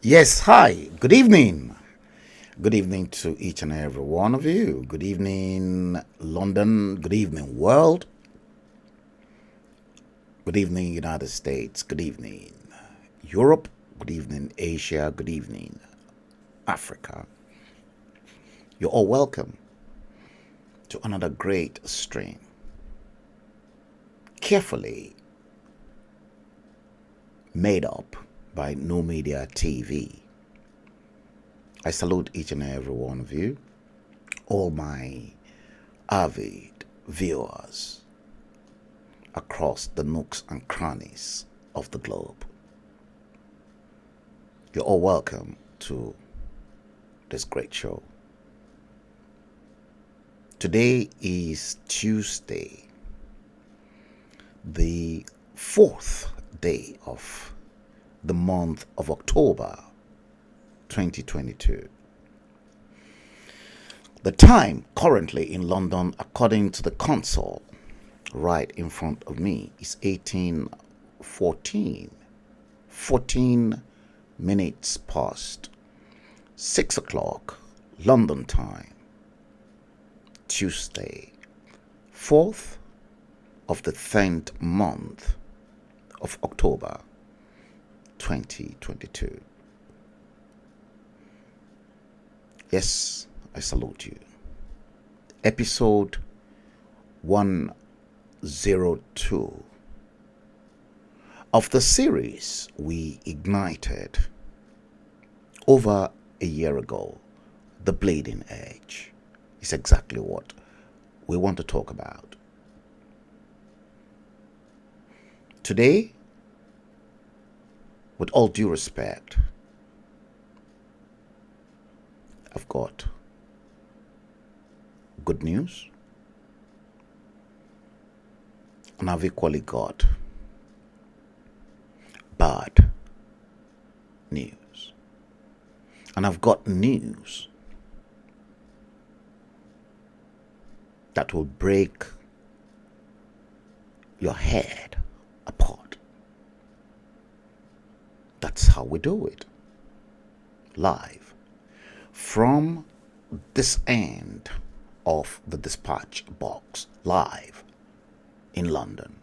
Yes, hi. Good evening. Good evening to each and every one of you. Good evening, London. Good evening, world. Good evening, United States. Good evening, Europe. Good evening, Asia. Good evening, Africa. You're all welcome to another great stream. Carefully made up by NuMediaTV. I salute each and every one of you, all my avid viewers across the nooks and crannies of the globe. You're all welcome to this great show. Today is Tuesday, the 4th day of the month of October 2022. The time currently in London, according to the console right in front of me, is 18:14, 14 minutes past 6 o'clock London time, Tuesday, 4th of the 10th month of October 2022. Yes, I salute you. Episode 102 of the series we ignited over a year ago, The Bleeding Edge, is exactly what we want to talk about. Today, with all due respect, I've got good news, and I've equally got bad news. And I've got news that will break your head apart. That's how we do it. Live from this end of the dispatch box, live in London.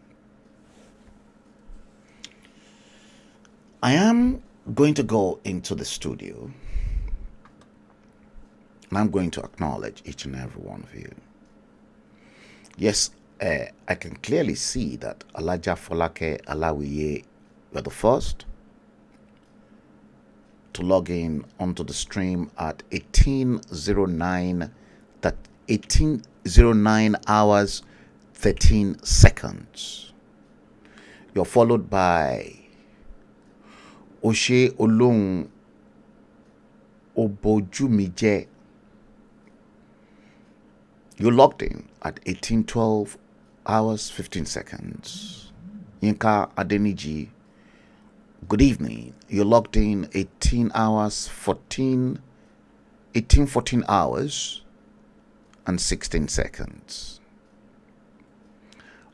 I am going to go into the studio and I'm going to acknowledge each and every one of you. Yes, I can clearly see that Alaja Folake Alawiye were the first to log in onto the stream at 1809 hours 13 seconds. You're followed by Oshe Olung Obojumije. You're logged in at 1812 hours 15 seconds. Yinka Adeniji, good evening. You're logged in 18 hours 14 hours and 16 seconds.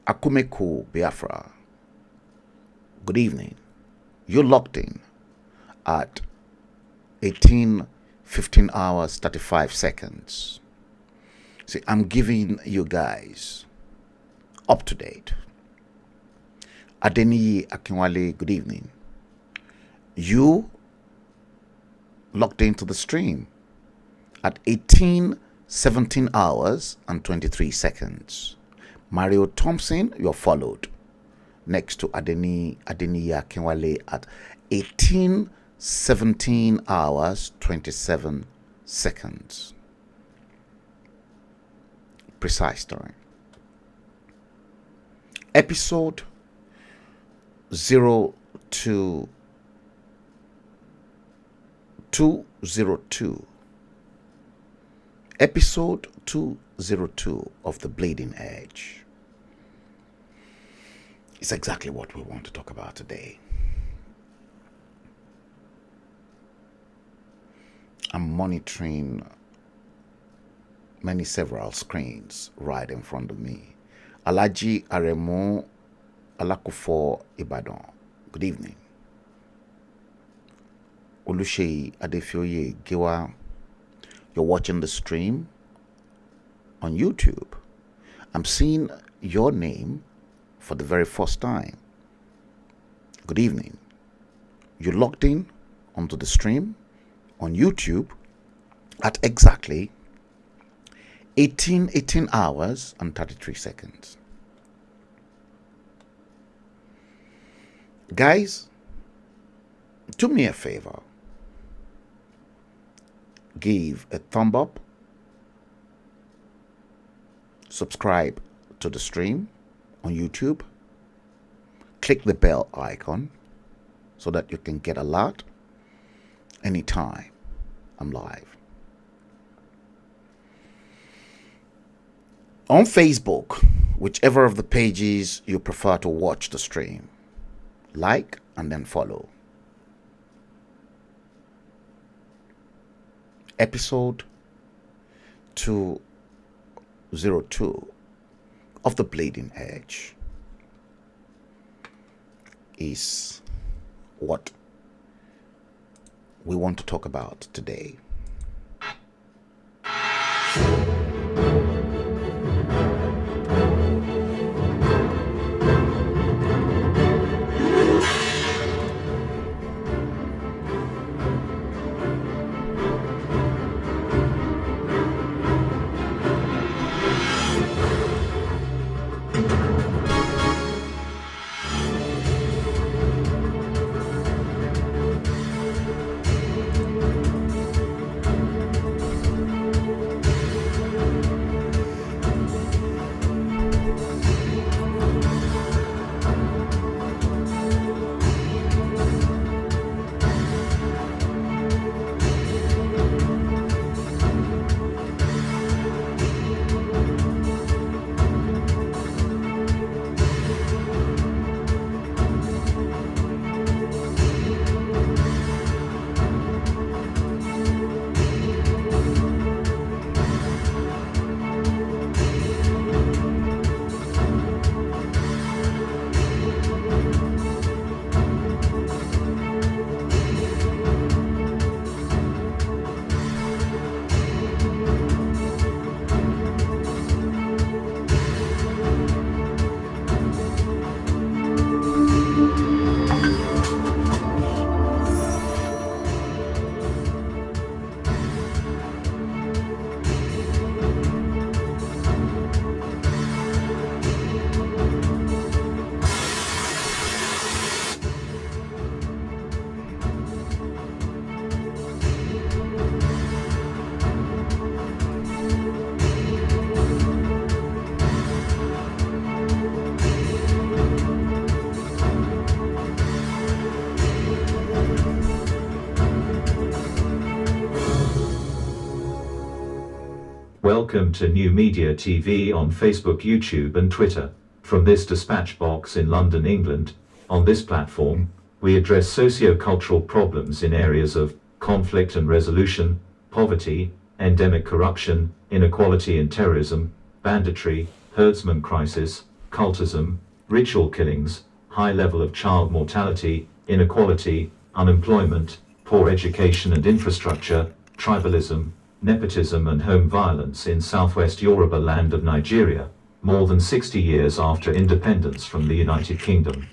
Akumeku Biafra, good evening. You're logged in at 15 hours 35 seconds. See, I'm giving you guys up to date. Adeniyi Akinwale, good evening. You logged into the stream at 17 hours and 23 seconds. Mario Thompson, you're followed next to Adeniyi Akinwale at 17 hours 27 seconds. Precise time. Episode 202 Episode 202 of The Bleeding Edge is exactly what we want to talk about today. I'm monitoring several screens right in front of me. Alaji Aremo Alakufo Ibadan, good evening. Oluseyi Adefioye Giwa, you're watching the stream on YouTube. I'm seeing your name for the very first time. Good evening. You logged in onto the stream on YouTube at exactly 18 hours and 33 seconds. Guys, do me a favor. Give a thumb up, subscribe to the stream on YouTube, click the bell icon so that you can get alert anytime I'm live. On Facebook, whichever of the pages you prefer to watch the stream, like and then follow. Episode 202 of The Bleeding Edge is what we want to talk about today. Welcome to NuMediaTV on Facebook, YouTube and Twitter. From this dispatch box in London, England, on this platform, we address socio-cultural problems in areas of conflict and resolution, poverty, endemic corruption, inequality and terrorism, banditry, herdsmen crisis, cultism, ritual killings, high level of child mortality, inequality, unemployment, poor education and infrastructure, tribalism, nepotism and home violence in southwest Yoruba land of Nigeria, more than 60 years after independence from the United Kingdom.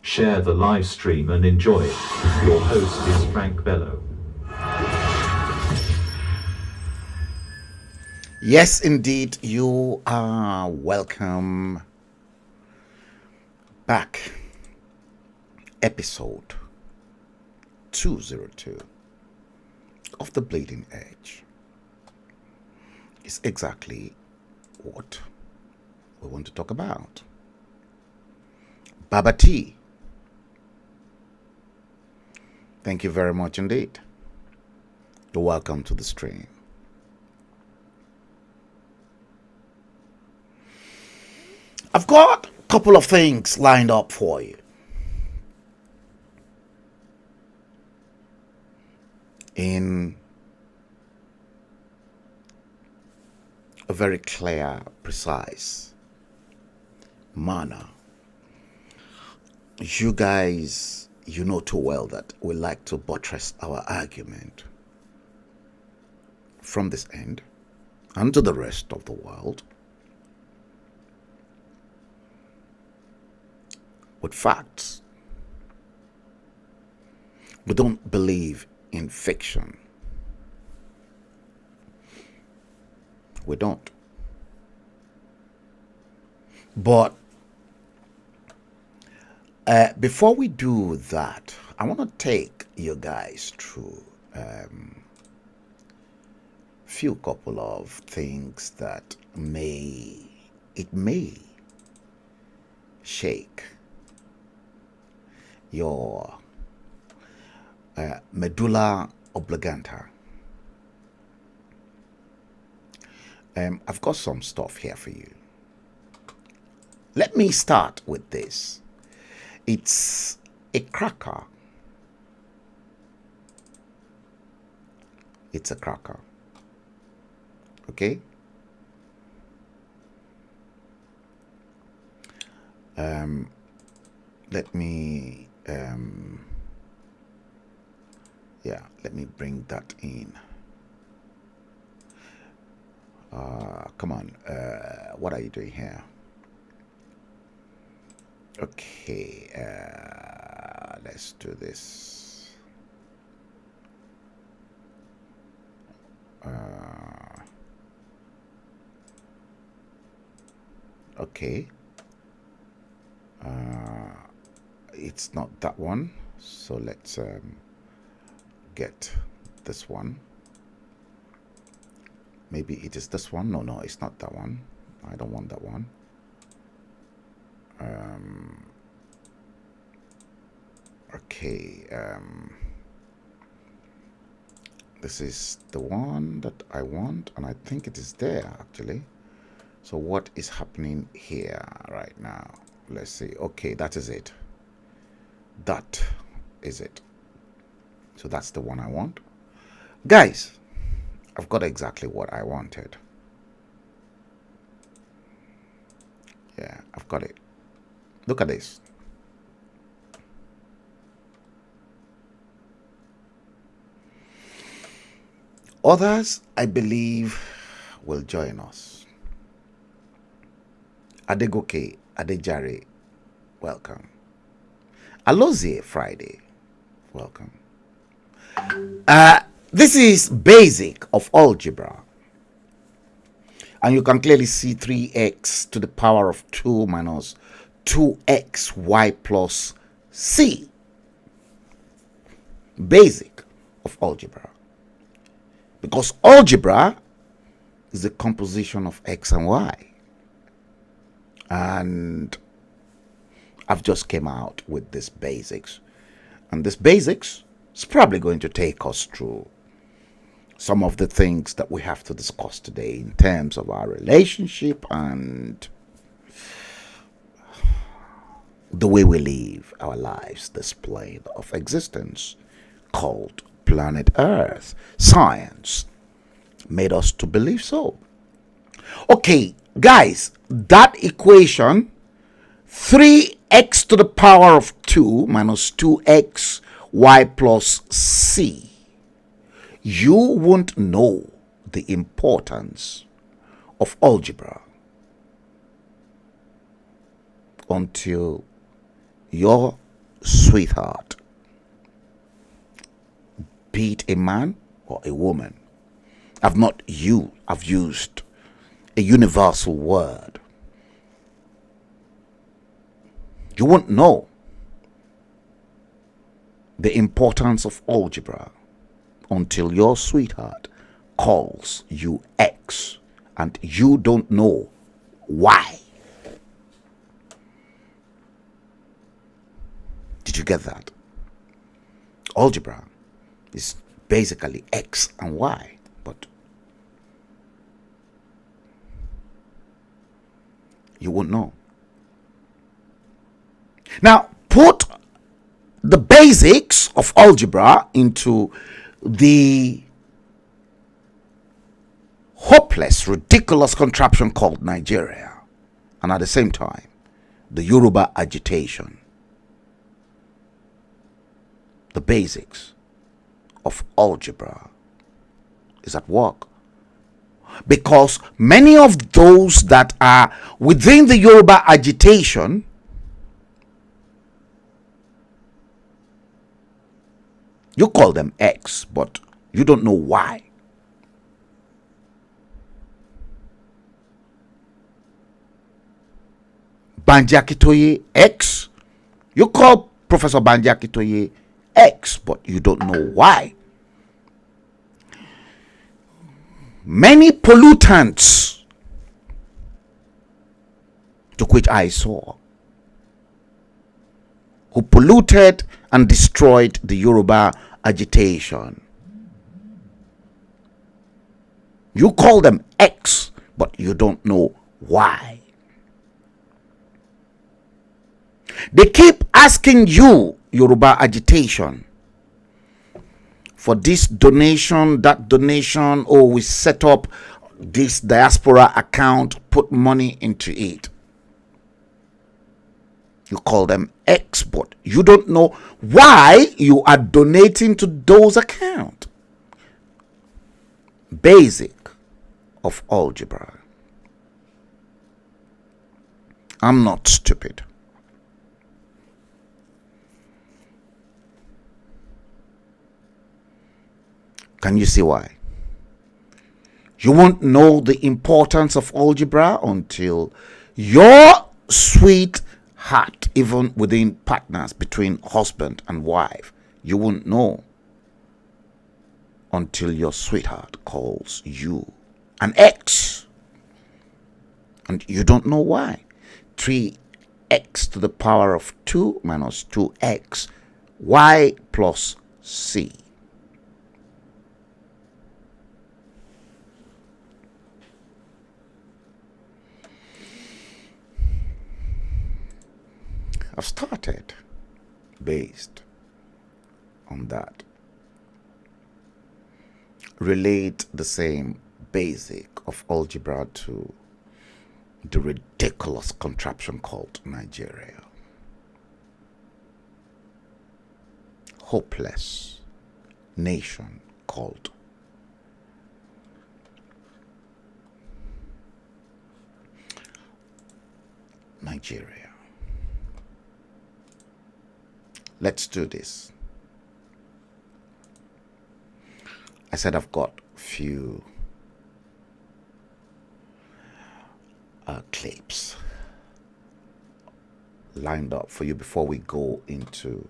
Share the live stream and enjoy it. Your host is Frank Bello. Yes, indeed, you are welcome back. Episode 202 of The Bleeding Edge is exactly what we want to talk about. Baba T, thank you very much indeed. You're welcome to the stream. I've got a couple of things lined up for you. In a very clear, precise manner. You guys you know too well that we like to buttress our argument from this end and to the rest of the world with facts. We don't believe in fiction. We don't. But before we do that, I want to take you guys through few couple of things that may shake your medulla oblongata. I've got some stuff here for you. Let me start with this. It's a cracker. It's a cracker. Okay? Let me let me bring that in. Come on, what are you doing here? Okay, let's do this. Okay, it's not that one, so let's get this one. Maybe it is this one. No, it's not that one. I don't want that one. Okay, this is the one that I want, and I think it is there actually. So what is happening here right now? Let's see. Okay, that is it. That is it. So that's the one I want. Guys, I've got exactly what I wanted. Yeah, I've got it. Look at this. Others, I believe, will join us. Adegoke, Adejare, welcome. Alozie Friday, welcome. This is basic of algebra. And you can clearly see 3x to the power of 2 minus 2xy plus c. Basic of algebra. Because algebra is the composition of x and y. And I've just came out with this basics. And this basics is probably going to take us through some of the things that we have to discuss today in terms of our relationship and the way we live our lives, this plane of existence called planet Earth. Science made us to believe so. Okay, guys, that equation, 3x to the power of 2 minus 2x y plus c, you won't know the importance of algebra until your sweetheart, be it a man or a woman, I've used a universal word. You won't know the importance of algebra until your sweetheart calls you X and you don't know why. Did you get that? Algebra is basically X and Y, but you won't know. Now, put the basics of algebra into the hopeless, ridiculous contraption called Nigeria, and at the same time, the Yoruba agitation. the basics of algebra is at work. Because many of those that are within the Yoruba agitation you call them X, but you don't know why. Banji Akintoye X, you call Professor Banji Akintoye X, but you don't know why. Many pollutants, to which I saw, who polluted and destroyed the Yoruba agitation. You call them X, but you don't know why. They keep asking you, Yoruba agitation, for this donation, that donation, or we set up this diaspora account, put money into it. You call them X, but you don't know why you are donating to those accounts. Basic of algebra. I'm not stupid. Can you see why? You won't know the importance of algebra until your sweet heart, even within partners, between husband and wife, you won't know until your sweetheart calls you an X. And you don't know why. 3x to the power of 2 minus 2x, y plus c. I've started based on that. Relate the same basic of algebra to the ridiculous contraption called Nigeria. Hopeless nation called Nigeria. Let's do this. I said I've got a few clips lined up for you before we go into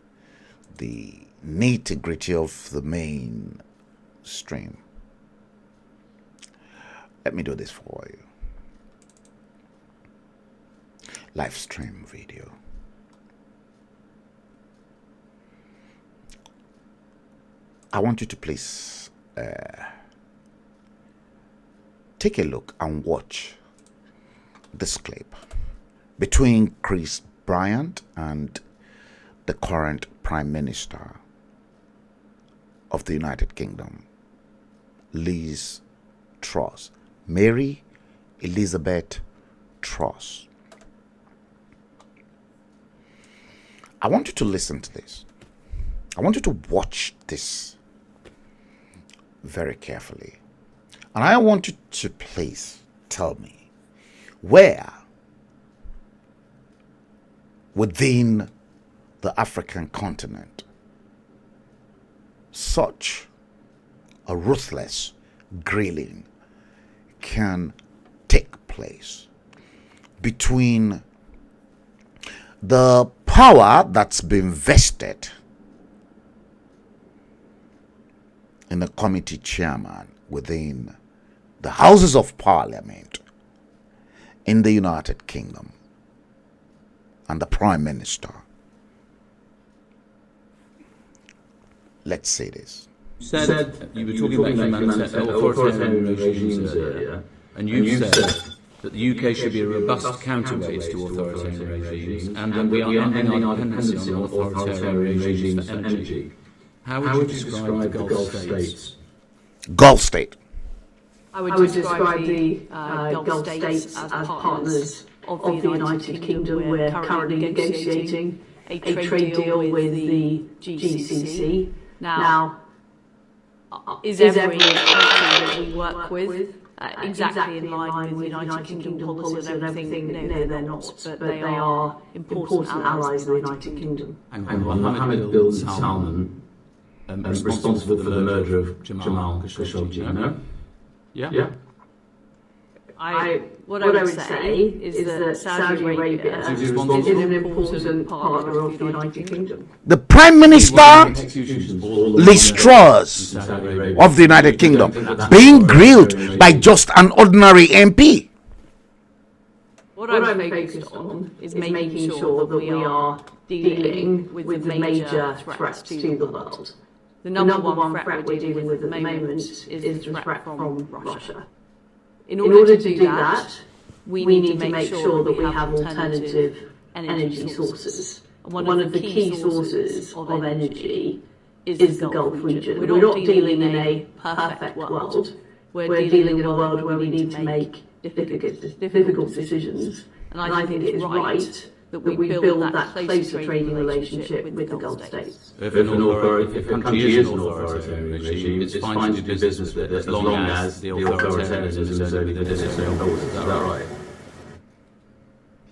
the nitty-gritty of the main stream. Let me do this for you. Live stream video. I want you to please take a look and watch this clip between Chris Bryant and the current Prime Minister of the United Kingdom, Liz Truss, Mary Elizabeth Truss. I want you to listen to this. I want you to watch this very carefully. And I want you to please tell me where within the African continent such a ruthless grilling can take place between the power that's been vested in the committee chairman within the Houses of Parliament in the United Kingdom and the Prime Minister. Let's say this. Said you were talking about authoritarian regimes earlier, and you said that the UK should be a robust counterweight to authoritarian regimes, and that we are ending our dependency on authoritarian regimes for energy. How would you describe the Gulf states? Gulf state. I would describe the Gulf states as partners of the United Kingdom. We're currently negotiating a trade deal with the GCC. Now, is every country that we work with exactly in line with the United Kingdom policy and everything? No, they're not, but they are important allies of the United Kingdom. And Mohammed bin Salman, responsible for the murder of Jamal Khashoggi, no? Yeah. What I would say is that Saudi Arabia is an important partner of the United Kingdom. The Prime Minister, Liz Truss of the United Kingdom, being grilled by just an ordinary MP. What I'm focused on is making sure that we are dealing with the major threats to the world. The number one threat we're dealing with at the moment is the threat from Russia. In order to do that, we need to make sure that we have alternative energy sources. One of the key sources of energy is the Gulf region. We're not dealing in a perfect world. We're dealing in a world where we need to make difficult decisions. And I think it is right that we build that closer trading relationship with the Gulf states. If a country is an authoritarian regime, it's fine to do business with it as long as the authoritarianism is only within its own borders. Is that right?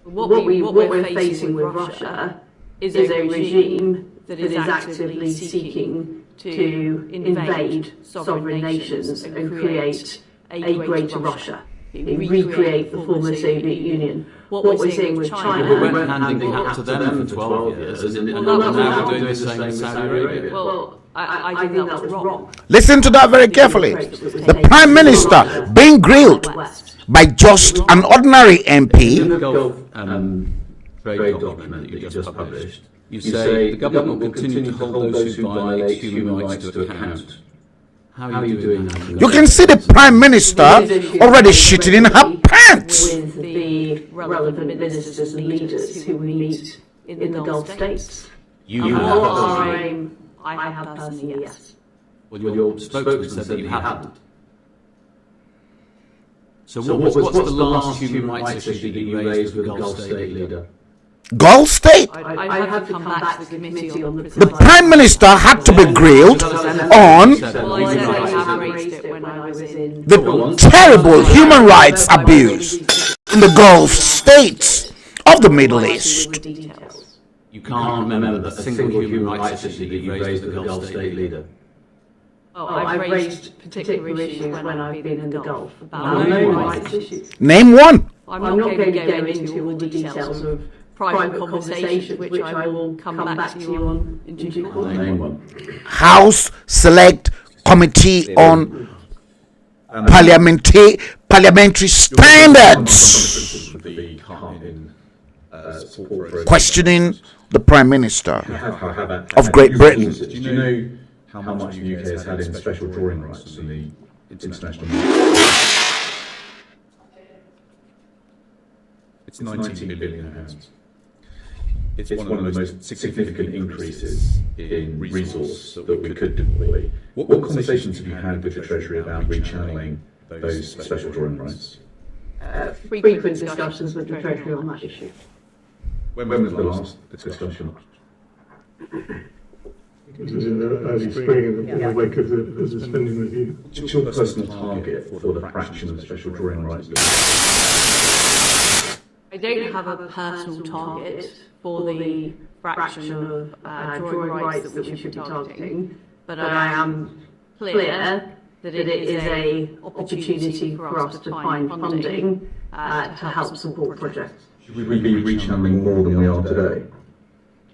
What we're facing with Russia is a regime that is actively seeking to invade sovereign nations and create a greater Russia, recreate the former Soviet Union. What we're seeing with China... We went handing that to them for 12 years, and now we're doing the same with Saudi Arabia. Well, I think that was wrong. Listen to that very carefully. The Prime Minister being grilled by just an ordinary MP. In the Gulf trade document that you just published, you say the government will continue to hold those who violate human rights to account. How are you doing that? You can see the Prime Minister already shitting in her pants. With the relevant ministers and leaders who we meet in the Gulf states. I have personally, yes. Well, your spokesman said that you hadn't. So what's the last human rights issue that you raised with the Gulf state leader? Gulf state? I had to come back to the committee on The Prime Minister had to be grilled on the terrible human rights abuse in the Gulf states of the Middle East. You can't remember a single human rights issue that you raised with the Gulf state leader. I've raised particular issues when I've been in the Gulf about human rights issues. Name one. I'm not going to go into all the details of private conversations, which I will come back to you on in due course. Name one. House Select Committee on Parliamentary Standards, questioning the Prime Minister of Great Britain. Do you know how much the UK has had in special drawing rights in the international market? It's £19 billion. It's one of the most significant increases in resource that we could deploy. What conversations have you had with the Treasury about rechanneling those special drawing rights? Frequent discussions with the Treasury on that issue. When was the last discussion? It was in the early spring in the wake of the spending review. What's your personal target for the fraction of special drawing rights? I don't have a personal target for the fraction of drawing rights that we should be targeting, but I am clear that it is an opportunity for us to find funding to help support projects. Should we be rechanneling more than we are today?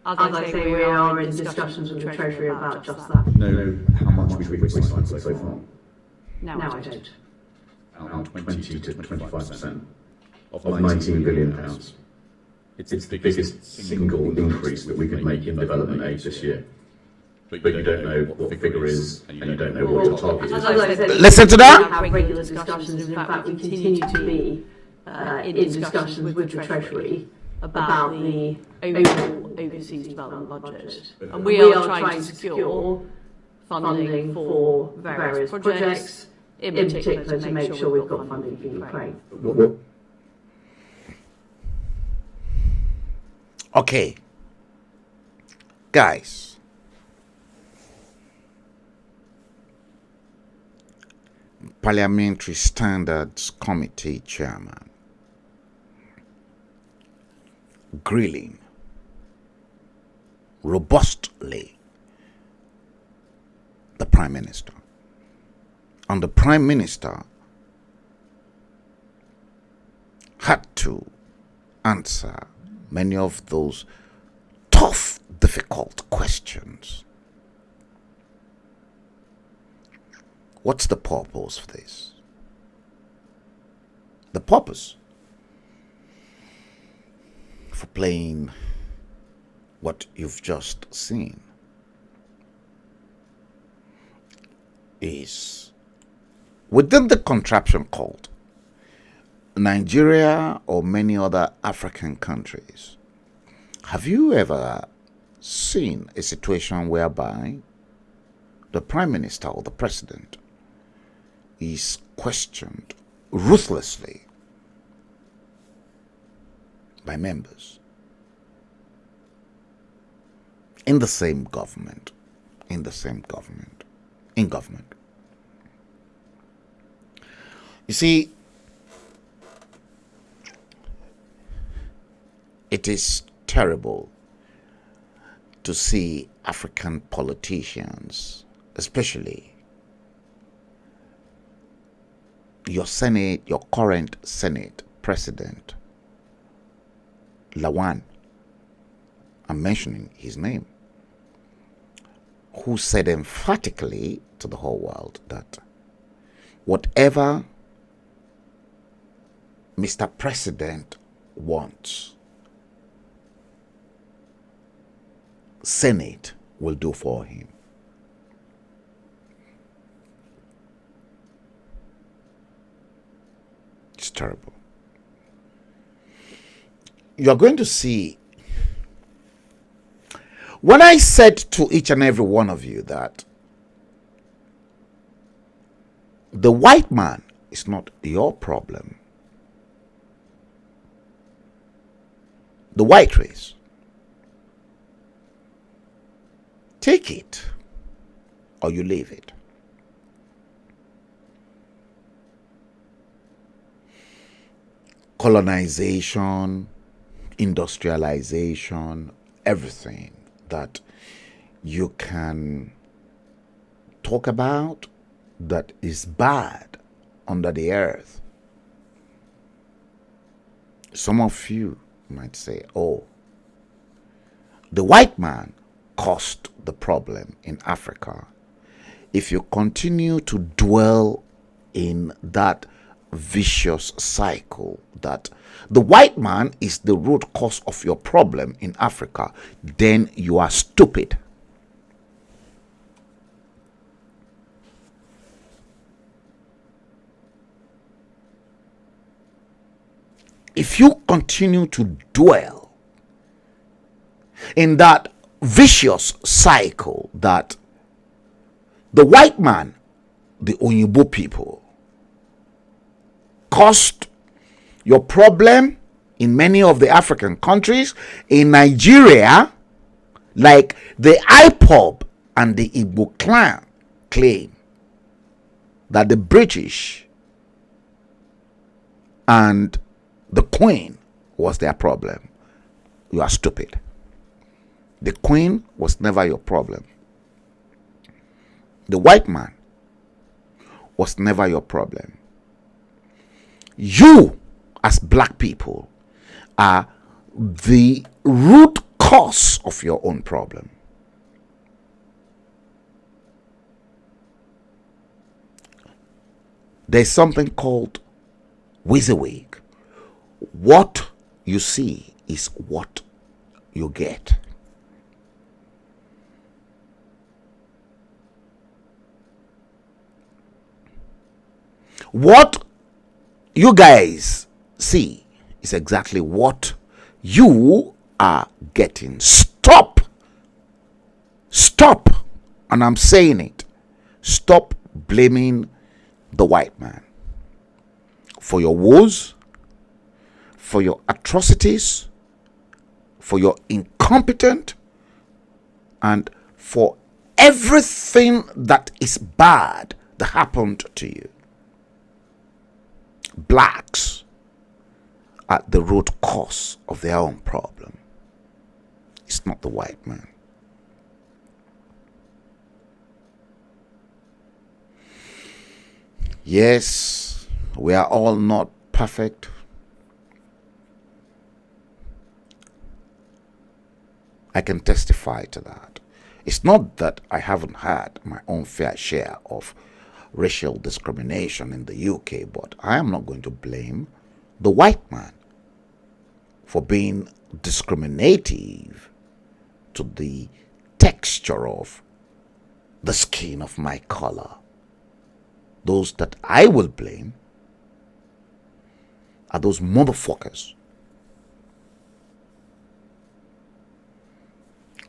As I say, we are in discussions with the Treasury about just that. Know how much we've recycled so far? No, I don't. Around 20 to 25% of £19 billion. It's the biggest single increase that we could make in development aid this year. But you don't know what the figure is, and you don't know what your target As I is. said, Listen to that. We have regular discussions. In fact, we continue to be in discussions with the Treasury about the overall overseas development budget. And we are trying to secure funding for various projects, in particular to make sure we've got funding for Ukraine. Okay. Guys, Parliamentary Standards Committee Chairman grilling robustly the Prime Minister. And the Prime Minister had to answer many of those tough, difficult questions. What's the purpose of this? The purpose for playing what you've just seen is within the contraption called Nigeria or many other African countries. Have you ever seen a situation whereby the Prime Minister or the President is questioned ruthlessly by members in the same government, in government? You see, it is terrible to see African politicians, especially your Senate, your current Senate President, Lawan, I'm mentioning his name, who said emphatically to the whole world that whatever Mr. President wants, Senate will do for him. It's terrible. You're going to see, when I said to each and every one of you that the white man is not your problem, the white race, take it or you leave it. Colonization, industrialization, everything that you can talk about that is bad under the earth. Some of you might say, oh, the white man caused the problem in Africa. If you continue to dwell in that vicious cycle that the white man is the root cause of your problem in Africa, then you are stupid. If you continue to dwell in that vicious cycle that the white man, the Onyibo people, caused your problem in many of the African countries, in Nigeria, like the IPOB and the Igbo clan claim that the British and the Queen was their problem. You are stupid. The Queen was never your problem. The white man was never your problem. You, as black people, are the root cause of your own problem. There's something called WYSIWYG. What you see is what you get. What you guys see is exactly what you are getting. Stop, and I'm saying it, stop blaming the white man for your woes, for your atrocities, for your incompetent And for everything that is bad that happened to you, blacks are the root cause of their own problem. It's not the white man. Yes, we are all not perfect. I can testify to that. It's not that I haven't had my own fair share of racial discrimination in the UK, but I am not going to blame the white man for being discriminative to the texture of the skin of my color. Those that I will blame are those motherfuckers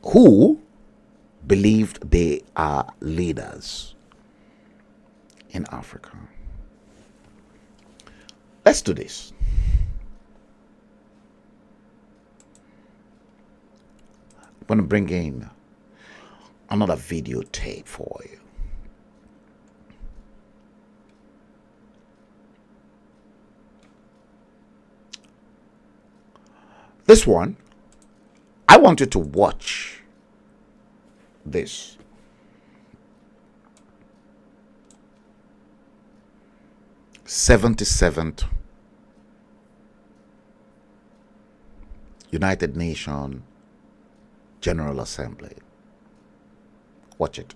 who believed they are leaders in Africa. Let's do this. I'm going to bring in another videotape for you. This one, I want you to watch this. '77th United Nations General Assembly. Watch it.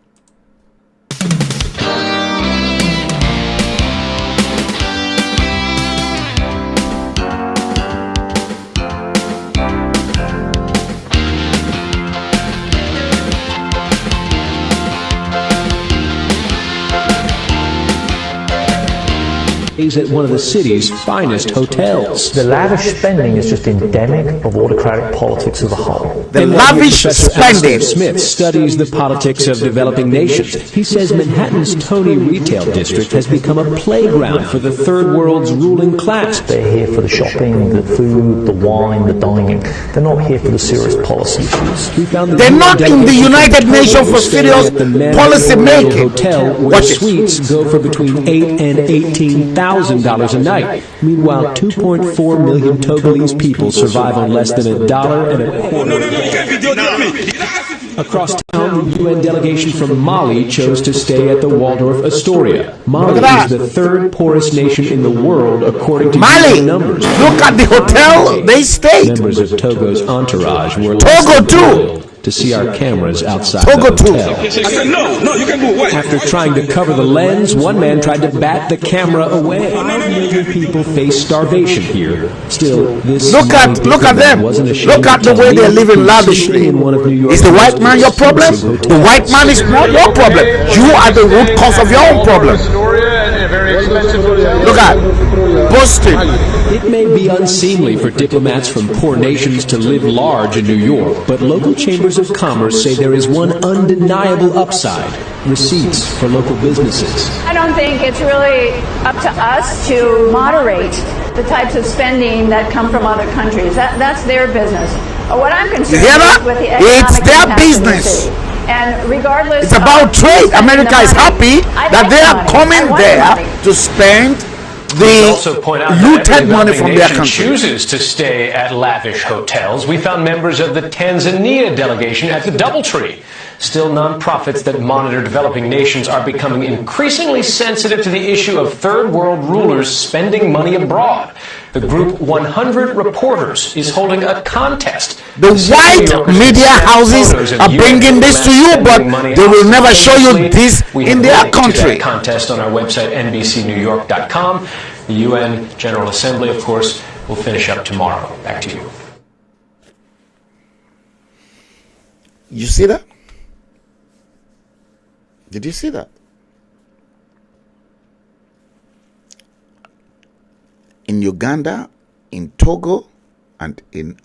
Is at one of the city's finest hotels. The lavish spending is just endemic of autocratic politics as a whole. The lavish spending. Smith studies the politics of developing nations. He says Manhattan's Tony retail district has become a playground for the third world's ruling class. They're here for the shopping, the food, the wine, the dining. They're not here for the serious policy issues. We found They're not in the United Nations for serious policy making. Hotel where suites go for between $8,000 and $18,000 a night. Meanwhile, 2.4 million Togolese people survive on less than $1.25. Across town, the UN delegation from Mali chose to stay at the Waldorf Astoria. Mali is the third poorest nation in the world according to UN numbers. Look at the hotel they stayed. Members of Togo's entourage were Togo too. To see our cameras outside Togo the hotel. I said, no, you can go away. After trying to cover the lens, one man tried to bat the camera away. 5 million people face starvation here. Still, this Look at them. Look at the way they're living lavishly. Is the white man your problem? The white man is not your problem. You are the root cause of your own problem. Look at boasting. It may be unseemly for diplomats from poor nations to live large in New York, but local chambers of commerce say there is one undeniable upside: receipts for local businesses. I don't think it's really up to us to moderate the types of spending that come from other countries. That's their business. What I'm concerned with the economic it's their impact of the business. city. And regardless, It's about trade. America is happy that they are coming there to spend the looted money from their country. Chooses to stay at lavish hotels. We found members of the Tanzania delegation at the DoubleTree. Still, nonprofits that monitor developing nations are becoming increasingly sensitive to the issue of third world rulers spending money abroad. The group 100 Reporters is holding a contest. The white media houses are bringing this to you, but they will never show you this in their country. Contest on our website, NBCNewYork.com. The UN General Assembly, of course, will finish up tomorrow. Back to you. You see that? Did you see that? In Uganda, in Togo, and in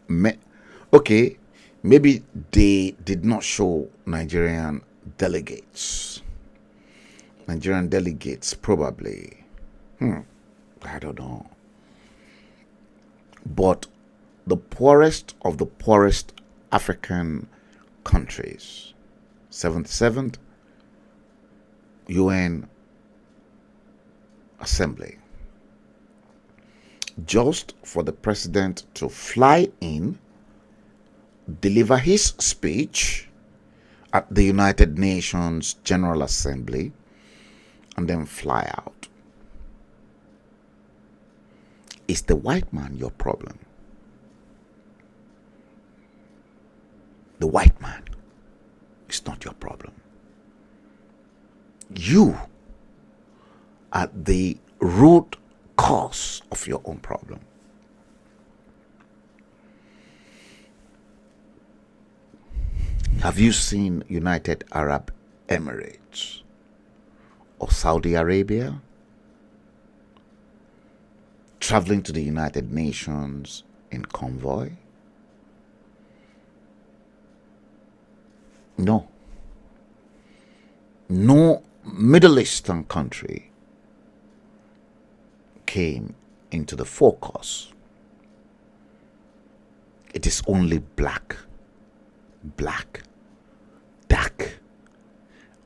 okay, maybe they did not show Nigerian delegates. Nigerian delegates, probably. I don't know. But the poorest of the poorest African countries 77th UN Assembly, just for the president to fly in, deliver his speech at the United Nations General Assembly, and then fly out. Is the white man your problem? The white man is not your problem. You are the root cause of your own problem. Have you seen United Arab Emirates or Saudi Arabia traveling to the United Nations in convoy? No. No Middle Eastern country came into the focus. It is only black, dark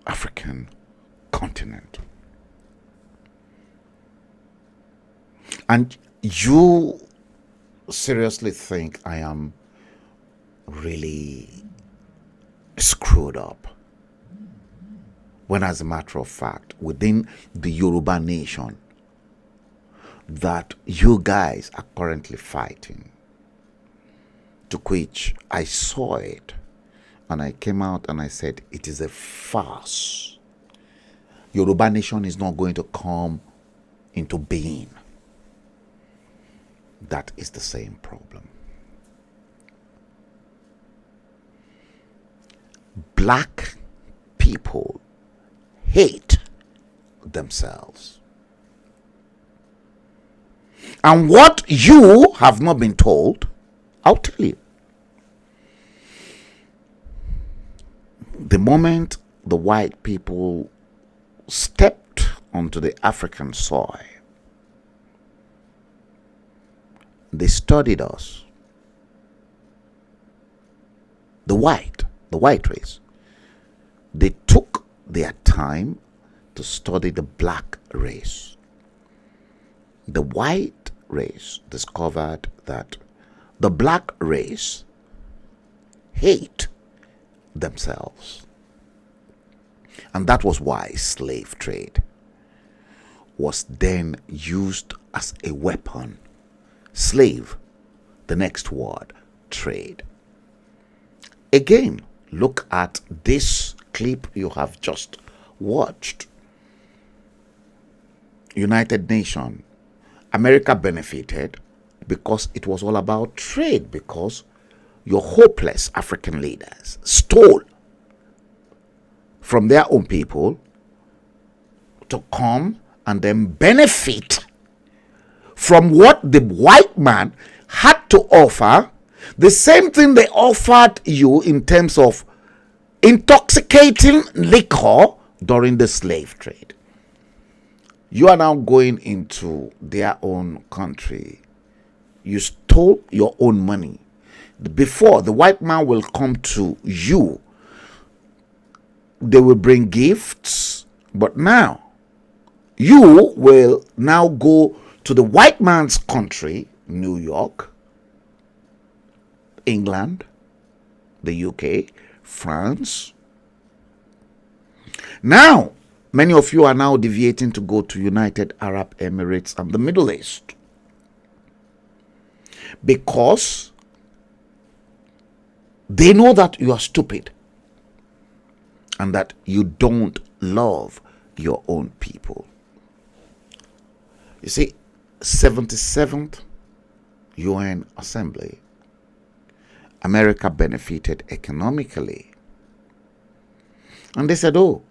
African continent. And you seriously think I am really screwed up, when as a matter of fact, within the Yoruba nation that you guys are currently fighting, to which I saw it and I came out and I said it is a farce. Yoruba nation is not going to come into being. That is the same problem. Black people hate themselves. And what you have not been told, I'll tell you. The moment the white people stepped onto the African soil, they studied us. The white race. They took their time to study the black race. The white race discovered that the black race hate themselves. And that was why slave trade was then used as a weapon. Slave, the next word, trade. Again, look at this clip you have just watched. United Nations, America benefited because it was all about trade, because your hopeless African leaders stole from their own people to come and then benefit from what the white man had to offer, the same thing they offered you in terms of intoxicating liquor during the slave trade. You are now going into their own country. You stole your own money. Before, the white man will come to you, they will bring gifts, but now you will now go to the white man's country, New York, England, the UK, France. Now, many of you are now deviating to go to United Arab Emirates and the Middle East, because they know that you are stupid and that you don't love your own people. You see, 77th UN Assembly, America benefited economically. And they said, oh,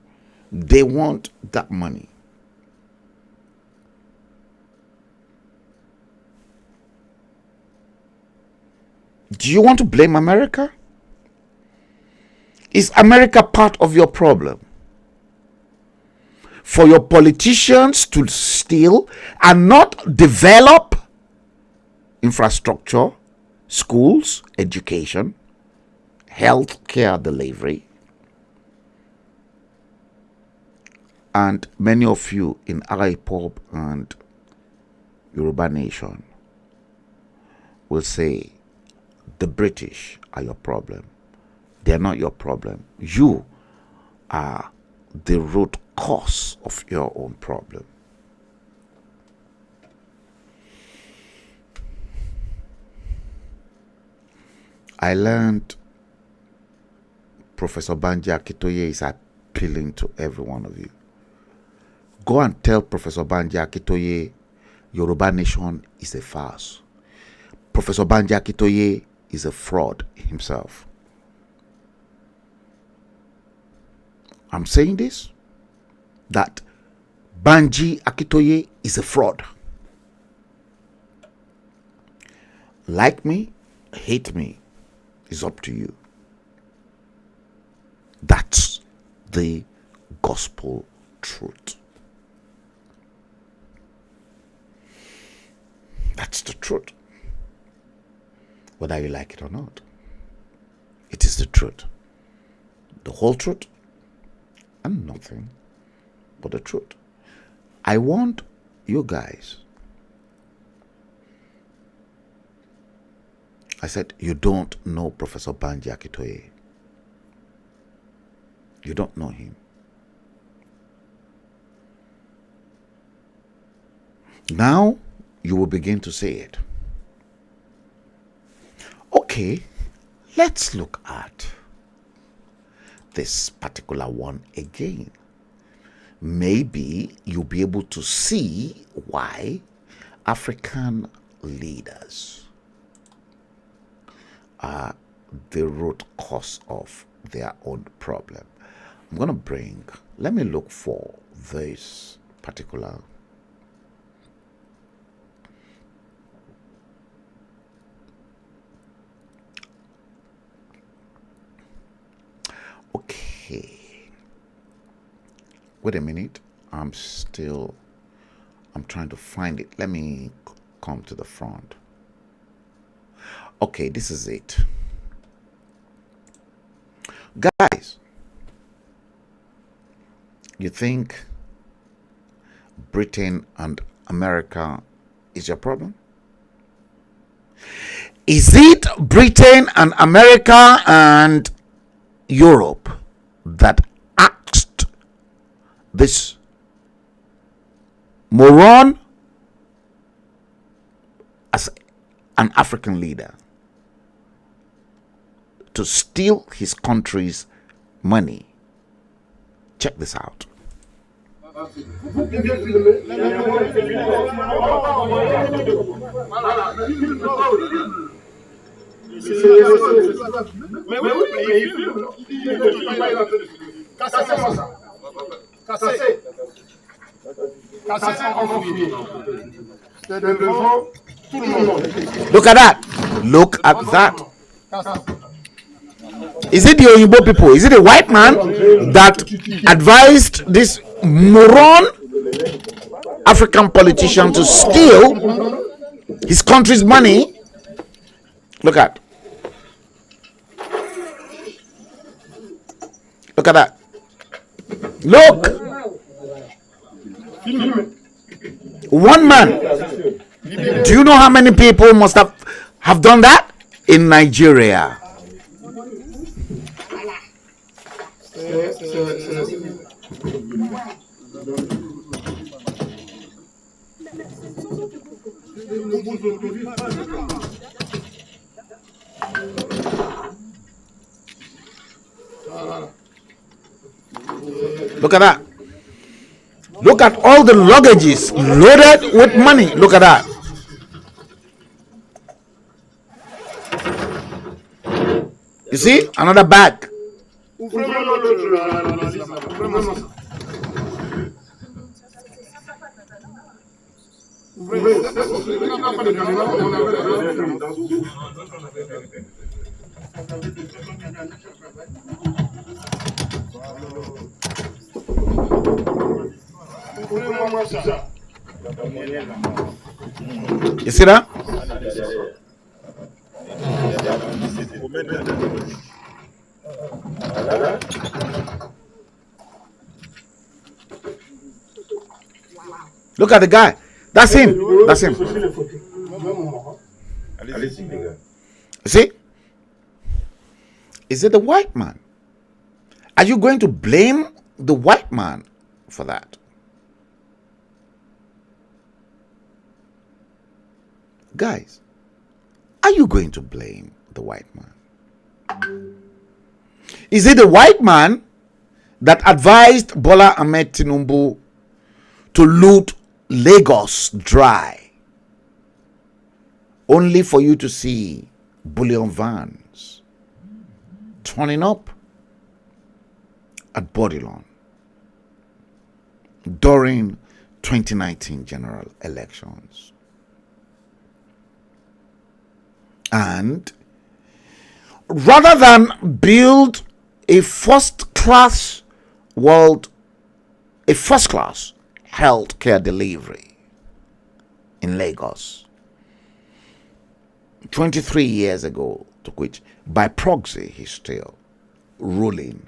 they want that money. Do you want to blame America? Is America part of your problem? For your politicians to steal and not develop infrastructure, schools, education, health care delivery, And many of you in IPOB and Yoruba Nation will say the British are your problem. They are not your problem. You are the root cause of your own problem. I learned Professor Banji Akitoye is appealing to every one of you. Go and tell Professor Banji Akitoye Yoruba Nation is a farce. Professor Banji Akitoye is a fraud himself. I'm saying this, that Banji Akitoye is a fraud. Like me, hate me, is up to you. That's the gospel truth. That's the truth. Whether you like it or not, it is the truth. The whole truth and nothing but the truth. I want you guys. I said, you don't know Professor Banji Akitoye. You don't know him. Now you will begin to say it. Okay, let's look at this particular one again. Maybe you'll be able to see why African leaders are the root cause of their own problem. I'm going to let me look for this particular. Okay. Wait a minute. I'm trying to find it. Let me come to the front. Okay, this is it. Guys, you think Britain and America is your problem? Is it Britain and America and Europe that asked this moron as an African leader to steal his country's money? Check this out. Look at that. Look at that. Is it the Oyinbo people? Is it a white man that advised this moron African politician to steal his country's money? Look at that. Look. One man. Do you know how many people must have done that in Nigeria? Look at that. Look at all the luggages loaded with money. Look at that. You see? Another bag. You see that? Look at the guy. That's him. That's him. See? Is it the white man? Are you going to blame the white man for that? Guys, are you going to blame the white man? Is it the white man that advised Bola Ahmed Tinubu to loot Lagos dry, only for you to see bullion vans turning up at Bodilon during 2019 general elections? And rather than build a first-class healthcare delivery in Lagos 23 years ago, to which by proxy he's still ruling,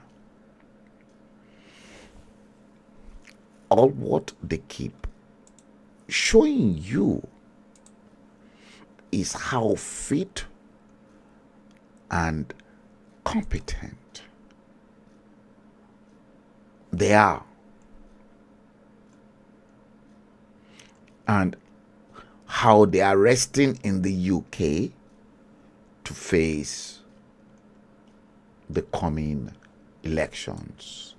all what they keep showing you is how fit and competent they are, and how they are resting in the UK to face the coming elections.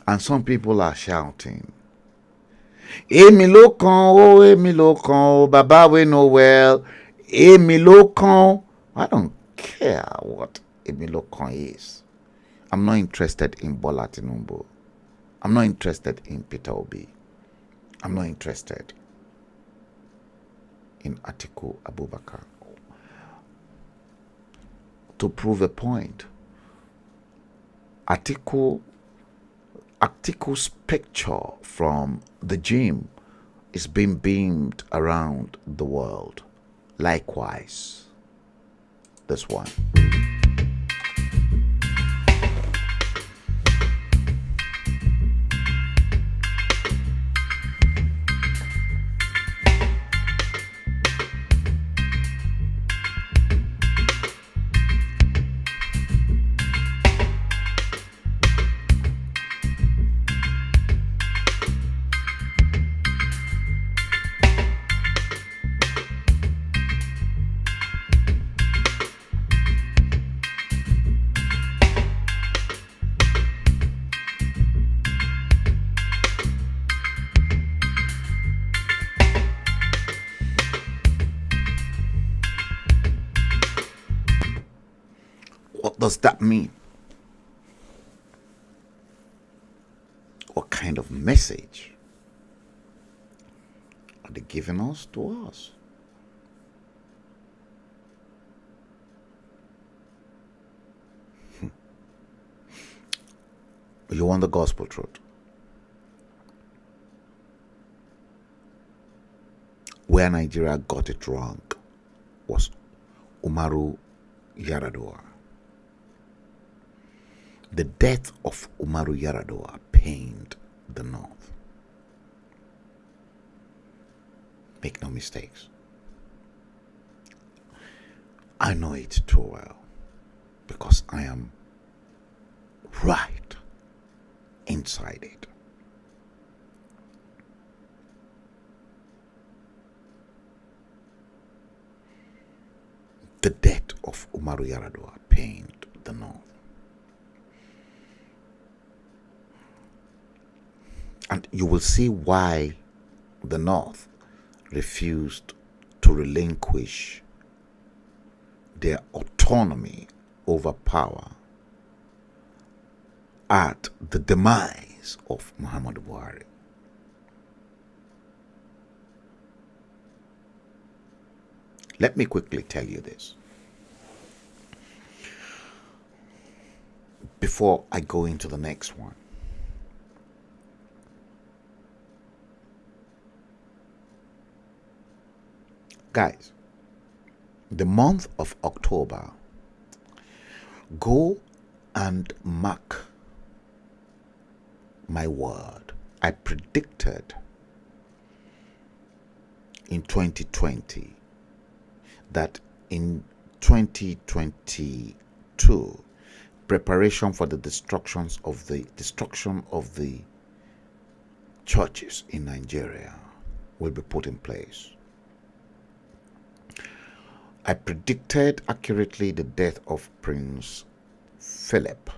And some people are shouting, Èmi ló kàn o, èmi ló kàn o, Baba we know well, èmi ló kàn. I don't care what èmi ló kàn is. I'm not interested in Bola Tinubu. I'm not interested in Peter Obi. I'm not interested in Atiku Abubakar. To prove a point, Atiku's picture from the gym is being beamed around the world. Likewise, this one. What does that mean? What kind of message are they giving us to us? You want the gospel truth? Where Nigeria got it wrong was Umaru Yar'Adua. The death of Umaru Yar'Adua pained the North. Make no mistakes. I know it too well because I am right inside it. The death of Umaru Yar'Adua pained the North. And you will see why the North refused to relinquish their autonomy over power at the demise of Muhammadu Buhari. Let me quickly tell you this before I go into the next one. Guys, the month of October, go and mark my word. I predicted in 2020 that in 2022 preparation for the destruction of the churches in Nigeria will be put in place. I predicted accurately the death of Prince Philip,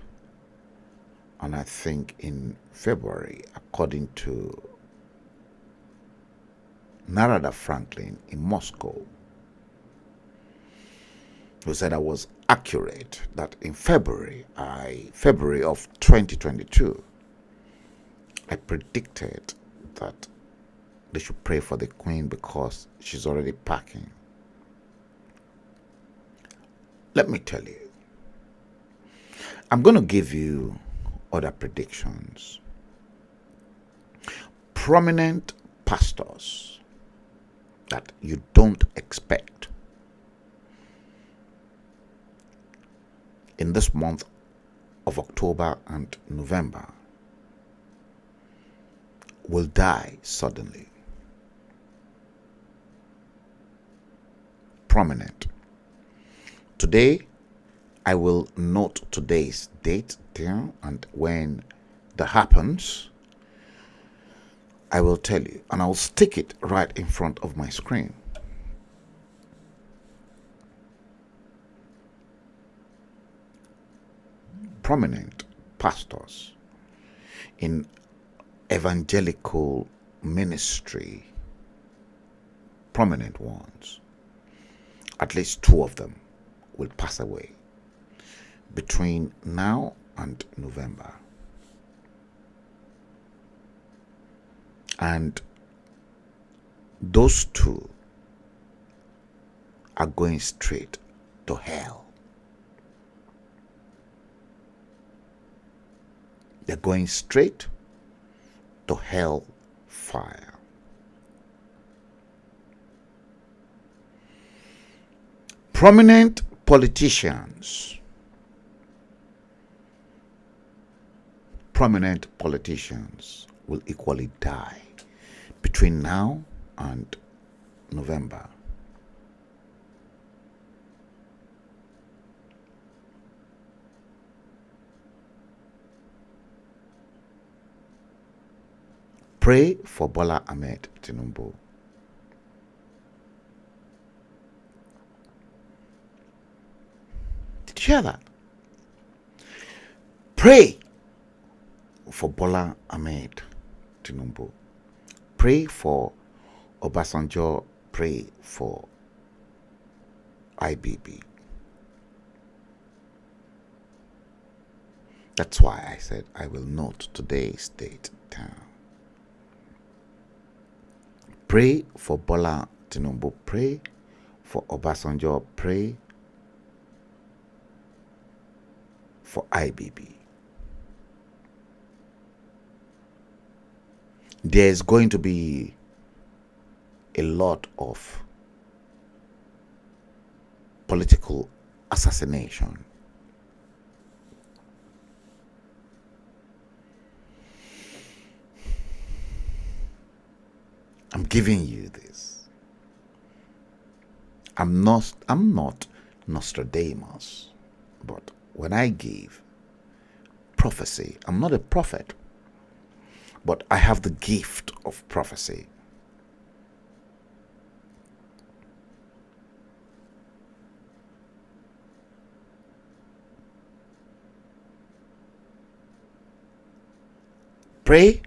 and I think in February, according to Narada Franklin in Moscow, who said I was accurate, that in February of 2022, I predicted that they should pray for the Queen because she's already packing. Let me tell you, I'm going to give you other predictions. Prominent pastors that you don't expect in this month of October and November will die suddenly. Prominent. Today, I will note today's date there, and when that happens, I will tell you, and I'll stick it right in front of my screen. Prominent pastors in evangelical ministry, prominent ones, at least 2 of them will pass away between now and November. And those 2 are going straight to hell. They're going straight to hell fire. Prominent politicians will equally die between now and November. Pray for Bola Ahmed Tinubu. Did you hear that? Pray for Bola Ahmed Tinubu. Pray for Obasanjo. Pray for IBB. That's why I said I will note today's date down. Pray for Bola Tinubu. Pray for Obasanjo. Pray for IBB. There's going to be a lot of political assassination. I'm giving you this. I'm not Nostradamus, but when I give prophecy, I'm not a prophet, but I have the gift of prophecy. Pray.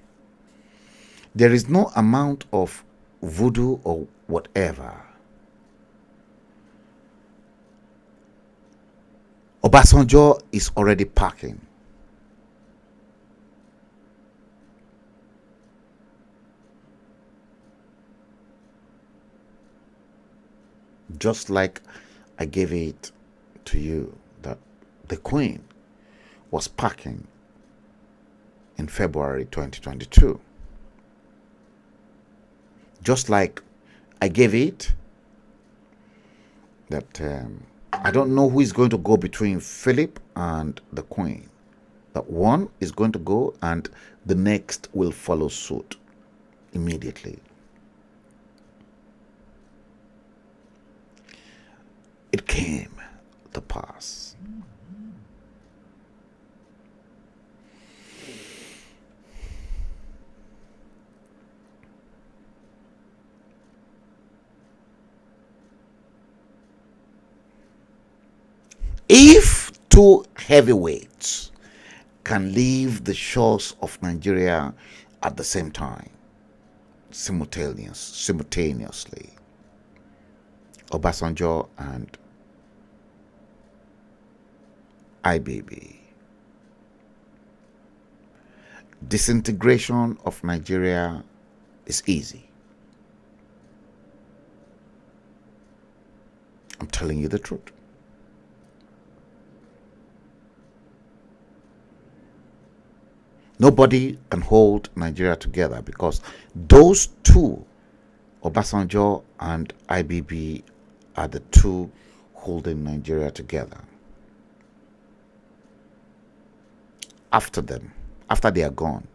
There is no amount of voodoo or whatever. Obasanjo is already packing. Just like I gave it to you that the Queen was packing in February 2022. Just like I gave it that I don't know who is going to go between Philip and the Queen. That one is going to go and the next will follow suit immediately. It came to pass. If two heavyweights can leave the shores of Nigeria at the same time, simultaneously, Obasanjo and IBB, disintegration of Nigeria is easy. I'm telling you the truth. Nobody can hold Nigeria together because those two, Obasanjo and IBB, are the two holding Nigeria together. After them, after they are gone,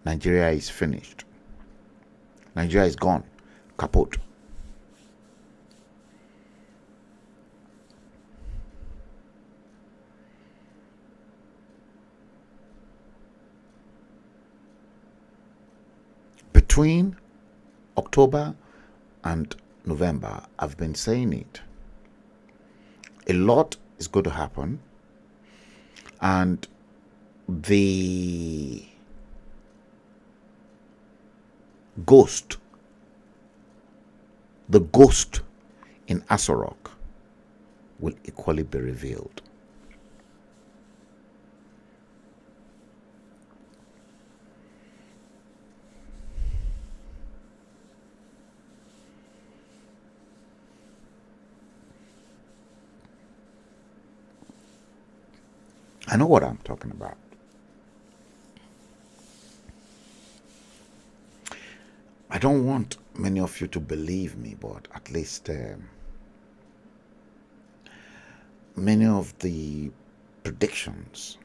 Nigeria is finished. Nigeria is gone, kaput. Between October and November, I've been saying it. A lot is going to happen, and the ghost in Asorok will equally be revealed. I know what I'm talking about. I don't want many of you to believe me, but at least many of the predictions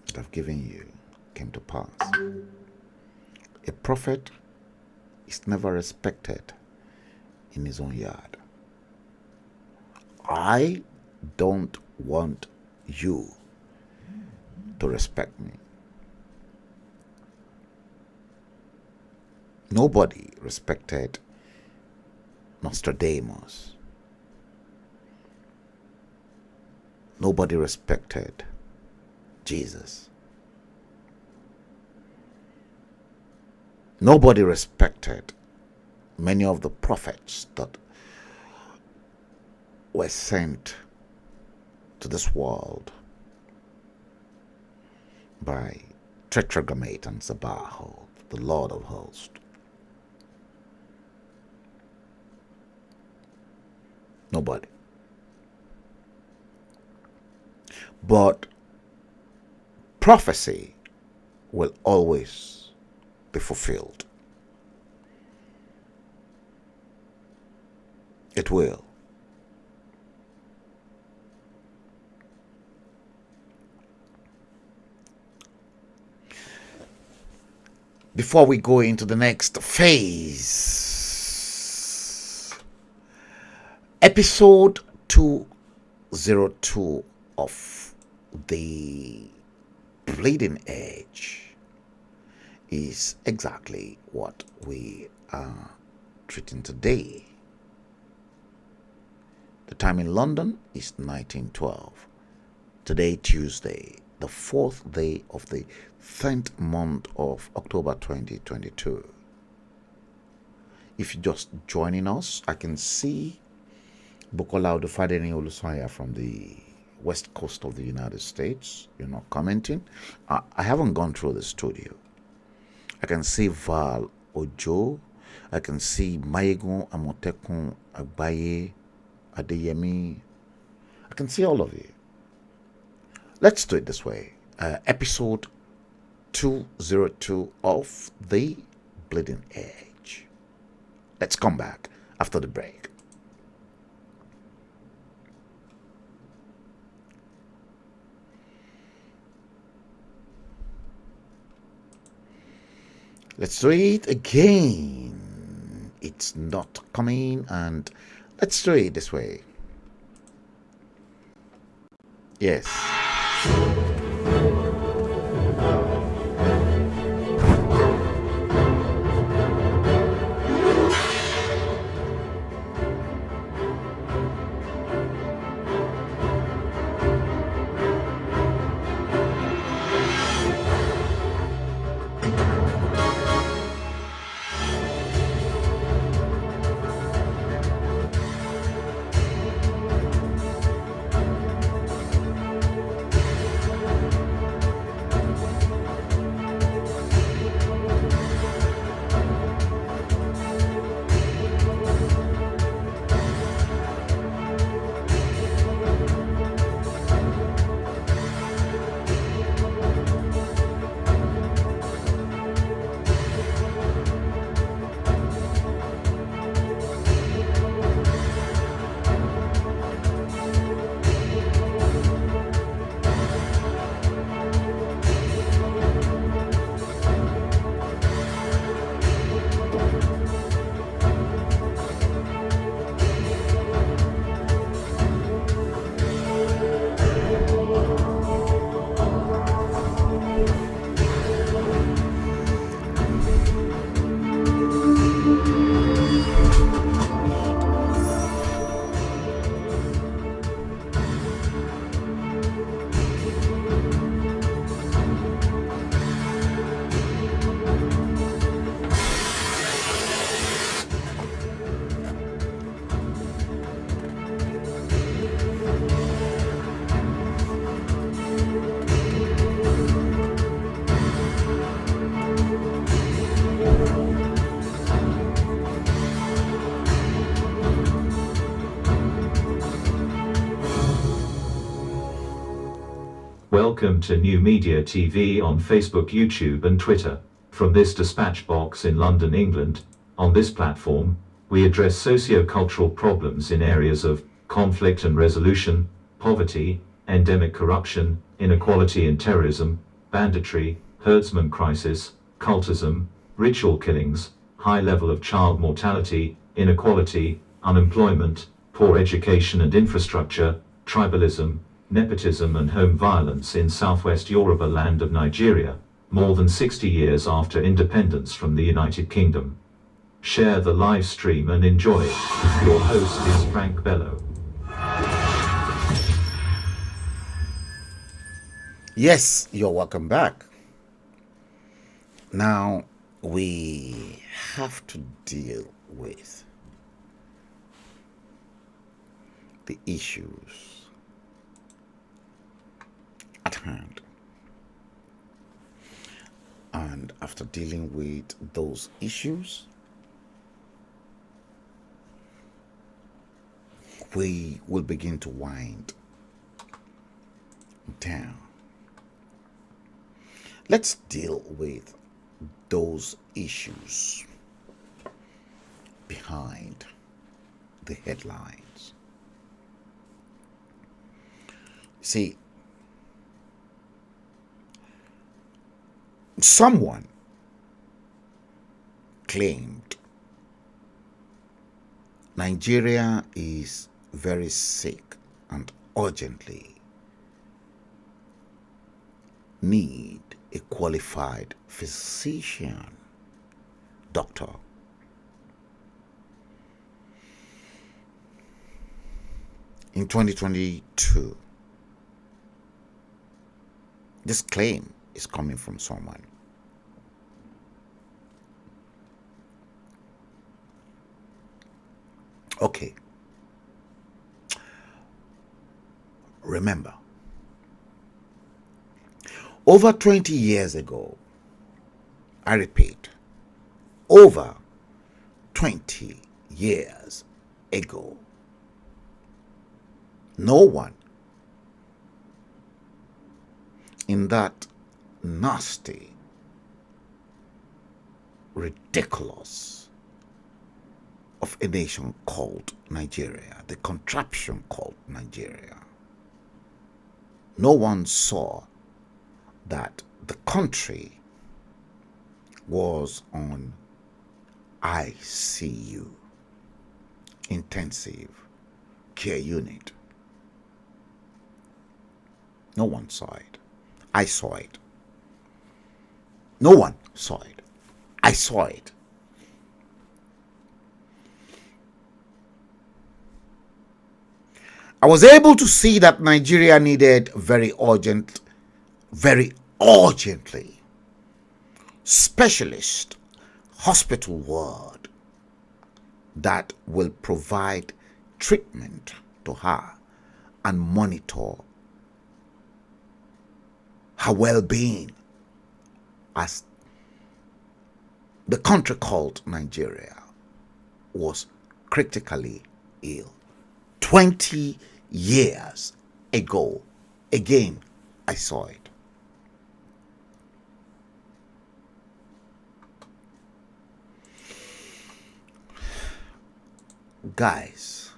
that I've given you came to pass. A prophet is never respected in his own yard. I don't want you to respect me. Nobody respected Nostradamus. Nobody respected Jesus. Nobody respected many of the prophets that were sent to this world by Tetragrammaton Sabaoth, the Lord of Hosts. Nobody. But prophecy will always be fulfilled. It will. Before we go into the next phase, episode 202 of the Bleeding Edge is exactly what we are treating today. The time in London is 1912. Today, Tuesday, the 4th day of the 10th month of October 2022. If you're just joining us, I can see Bukola Odufadeni Olusanya from the west coast of the United States. You're not commenting. I haven't gone through the studio. I can see Val Ojo. I can see Mayegun Amotekun Agbaye Adeyemi. I can see all of you. Let's do it this way. Episode 202 of the Bleeding Edge. Let's come back after the break. Let's do it again. It's not coming, and let's do it this way. Yes. Welcome to New Media TV on Facebook, YouTube and Twitter. From this dispatch box in London, England, on this platform, we address socio-cultural problems in areas of conflict and resolution, poverty, endemic corruption, inequality and terrorism, banditry, herdsmen crisis, cultism, ritual killings, high level of child mortality, inequality, unemployment, poor education and infrastructure, tribalism, nepotism and home violence in southwest Yoruba land of Nigeria, more than 60 years after independence from the United Kingdom. Share the live stream and enjoy it. Your host is Frank Bello. Yes, you're welcome back. Now, we have to deal with the issues at hand. And after dealing with those issues, we will begin to wind down. Let's deal with those issues behind the headlines. See, someone claimed Nigeria is very sick and urgently need a qualified physician, doctor. In 2022, this claim is coming from someone. Okay. Remember, over 20 years ago, I repeat, over 20 years ago, no one in that nasty, ridiculous of a nation called Nigeria, the contraption called Nigeria, no one saw that the country was on ICU, intensive care unit. No one saw it. I saw it. No one saw it. I saw it. I was able to see that Nigeria needed very urgently, specialist hospital ward that will provide treatment to her and monitor her well-being as the country called Nigeria was critically ill. 20 years ago, again, I saw it. Guys,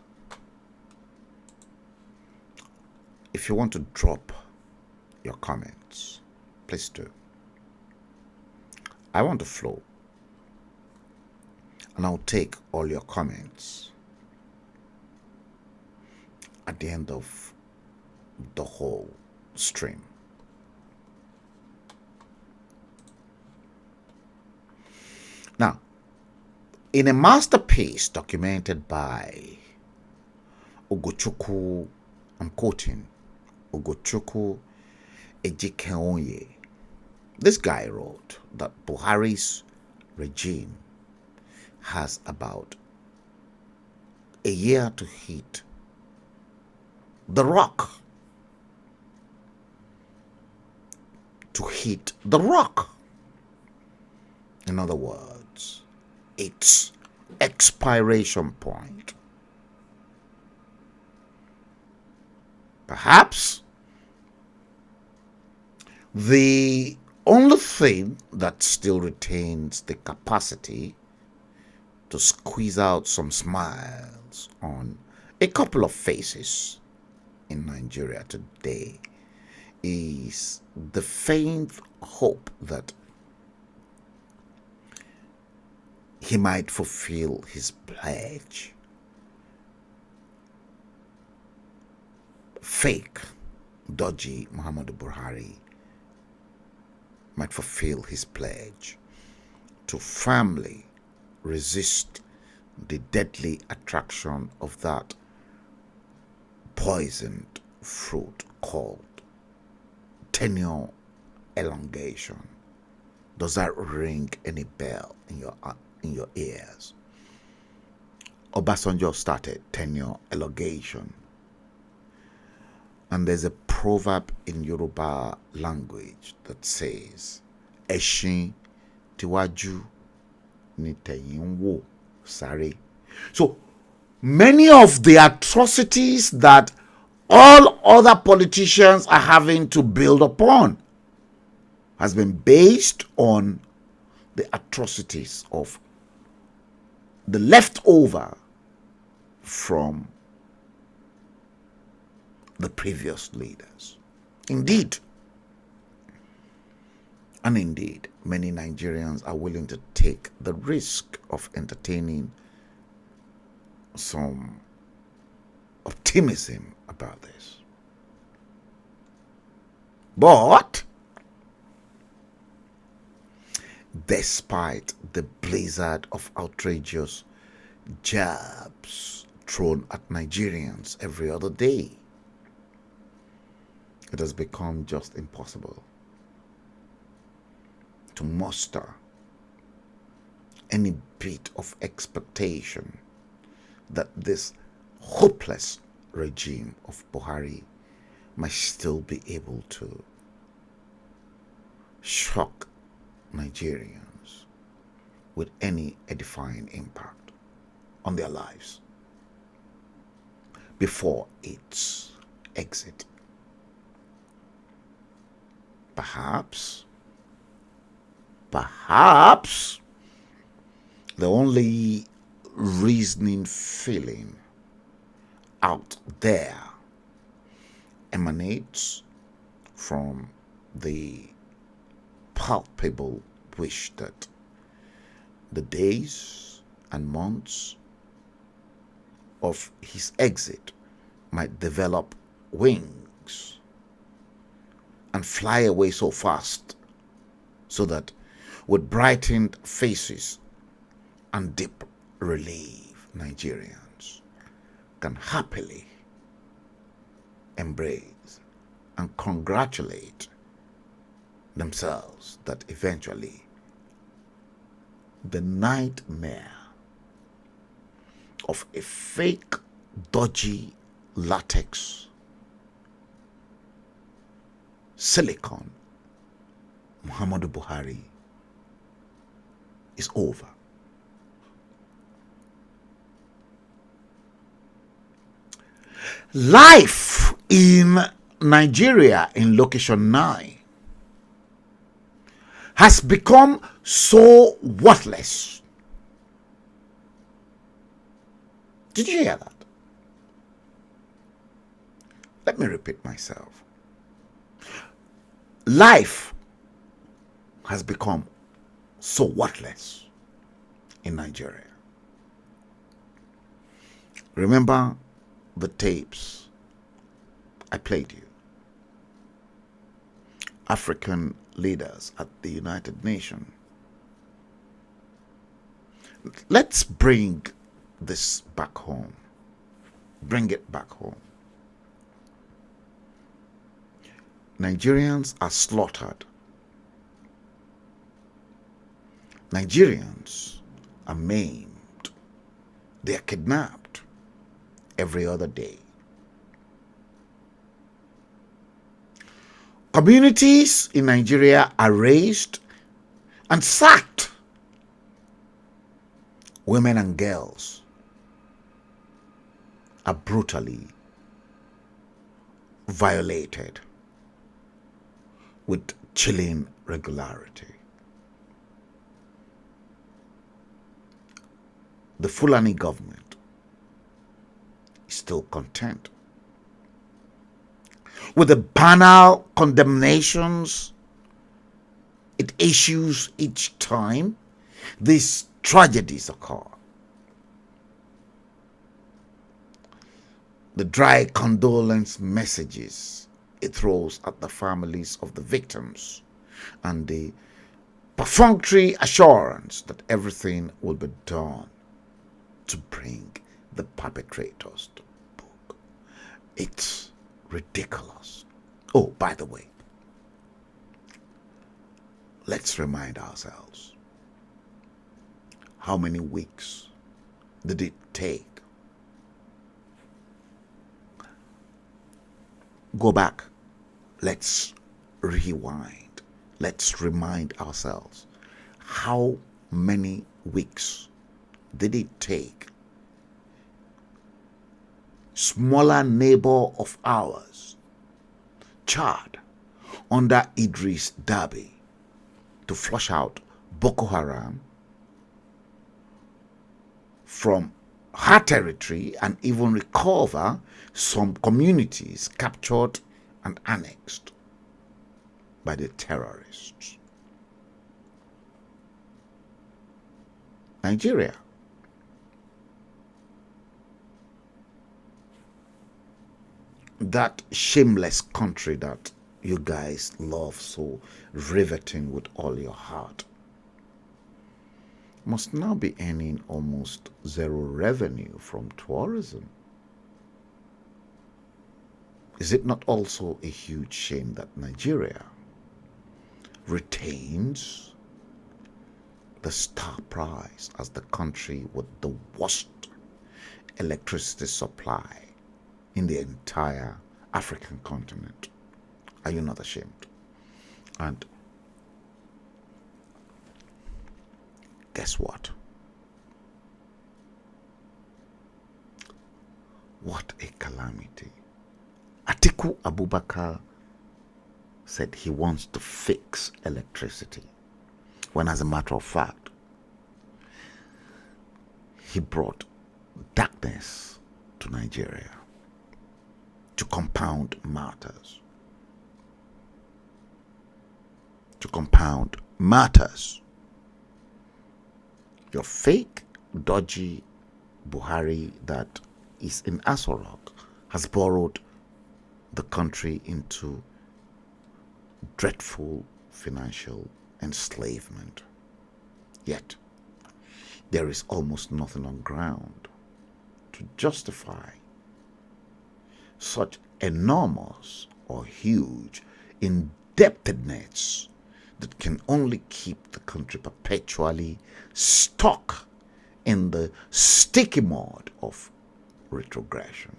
if you want to drop your comments, please do. I want to flow, and I'll take all your comments at the end of the whole stream. Now, in a masterpiece documented by Ugochukwu, I'm quoting, Ugochukwu Ejikeonye, this guy wrote that Buhari's regime has about a year to hit the rock. To hit the rock. In other words, its expiration point. Perhaps the only thing that still retains the capacity to squeeze out some smiles on a couple of faces in Nigeria today is the faint hope that he might fulfill his pledge. Fake, dodgy Muhammadu Buhari might fulfill his pledge to firmly resist the deadly attraction of that poisoned fruit called tenure elongation. Does that ring any bell in your ears? Obasanjo started tenure elongation, and there's a proverb in Yoruba language that says, "Eshin tiwaju ni teyin wo sare." So many of the atrocities that all other politicians are having to build upon has been based on the atrocities of the leftover from the previous leaders. Indeed, many Nigerians are willing to take the risk of entertaining some optimism about this. But despite the blizzard of outrageous jabs thrown at Nigerians every other day, it has become just impossible to muster any bit of expectation that this hopeless regime of Buhari might still be able to shock Nigerians with any edifying impact on their lives before its exit. Perhaps the only reasoning feeling out there emanates from the palpable wish that the days and months of his exit might develop wings and fly away so fast, so that with brightened faces and deep relief, Nigerians can happily embrace and congratulate themselves that eventually the nightmare of a fake, dodgy latex silicon Muhammadu Buhari is over. Life in Nigeria in Location 9 has become so worthless. Did you hear that? Let me repeat myself. Life has become so worthless in Nigeria. Remember the tapes I played you? African leaders at the United Nations. Let's bring this back home. Bring it back home. Nigerians are slaughtered. Nigerians are maimed. They are kidnapped every other day. Communities in Nigeria are razed and sacked. Women and girls are brutally violated with chilling regularity. The Fulani government is still content with the banal condemnations it issues each time these tragedies occur. The dry condolence messages it throws at the families of the victims, and the perfunctory assurance that everything will be done to bring the perpetrators to book. It's ridiculous. Oh, by the way, let's remind ourselves, how many weeks did it take? Go back. Let's rewind. Let's remind ourselves, how many weeks did it take smaller neighbor of ours, Chad, under Idris Deby, to flush out Boko Haram from her territory and even recover some communities captured and annexed by the terrorists? Nigeria. That shameless country that you guys love so riveting with all your heart, must now be earning almost zero revenue from tourism. Is it not also a huge shame that Nigeria retains the star prize as the country with the worst electricity supply in the entire African continent? Are you not ashamed? And guess what? What a calamity. Atiku Abubakar said he wants to fix electricity, when as a matter of fact, he brought darkness to Nigeria to compound matters. To compound matters. Your fake, dodgy Buhari that is in Aso Rock has borrowed the country into dreadful financial enslavement. Yet, there is almost nothing on ground to justify such enormous or huge indebtedness that can only keep the country perpetually stuck in the sticky mud of retrogression.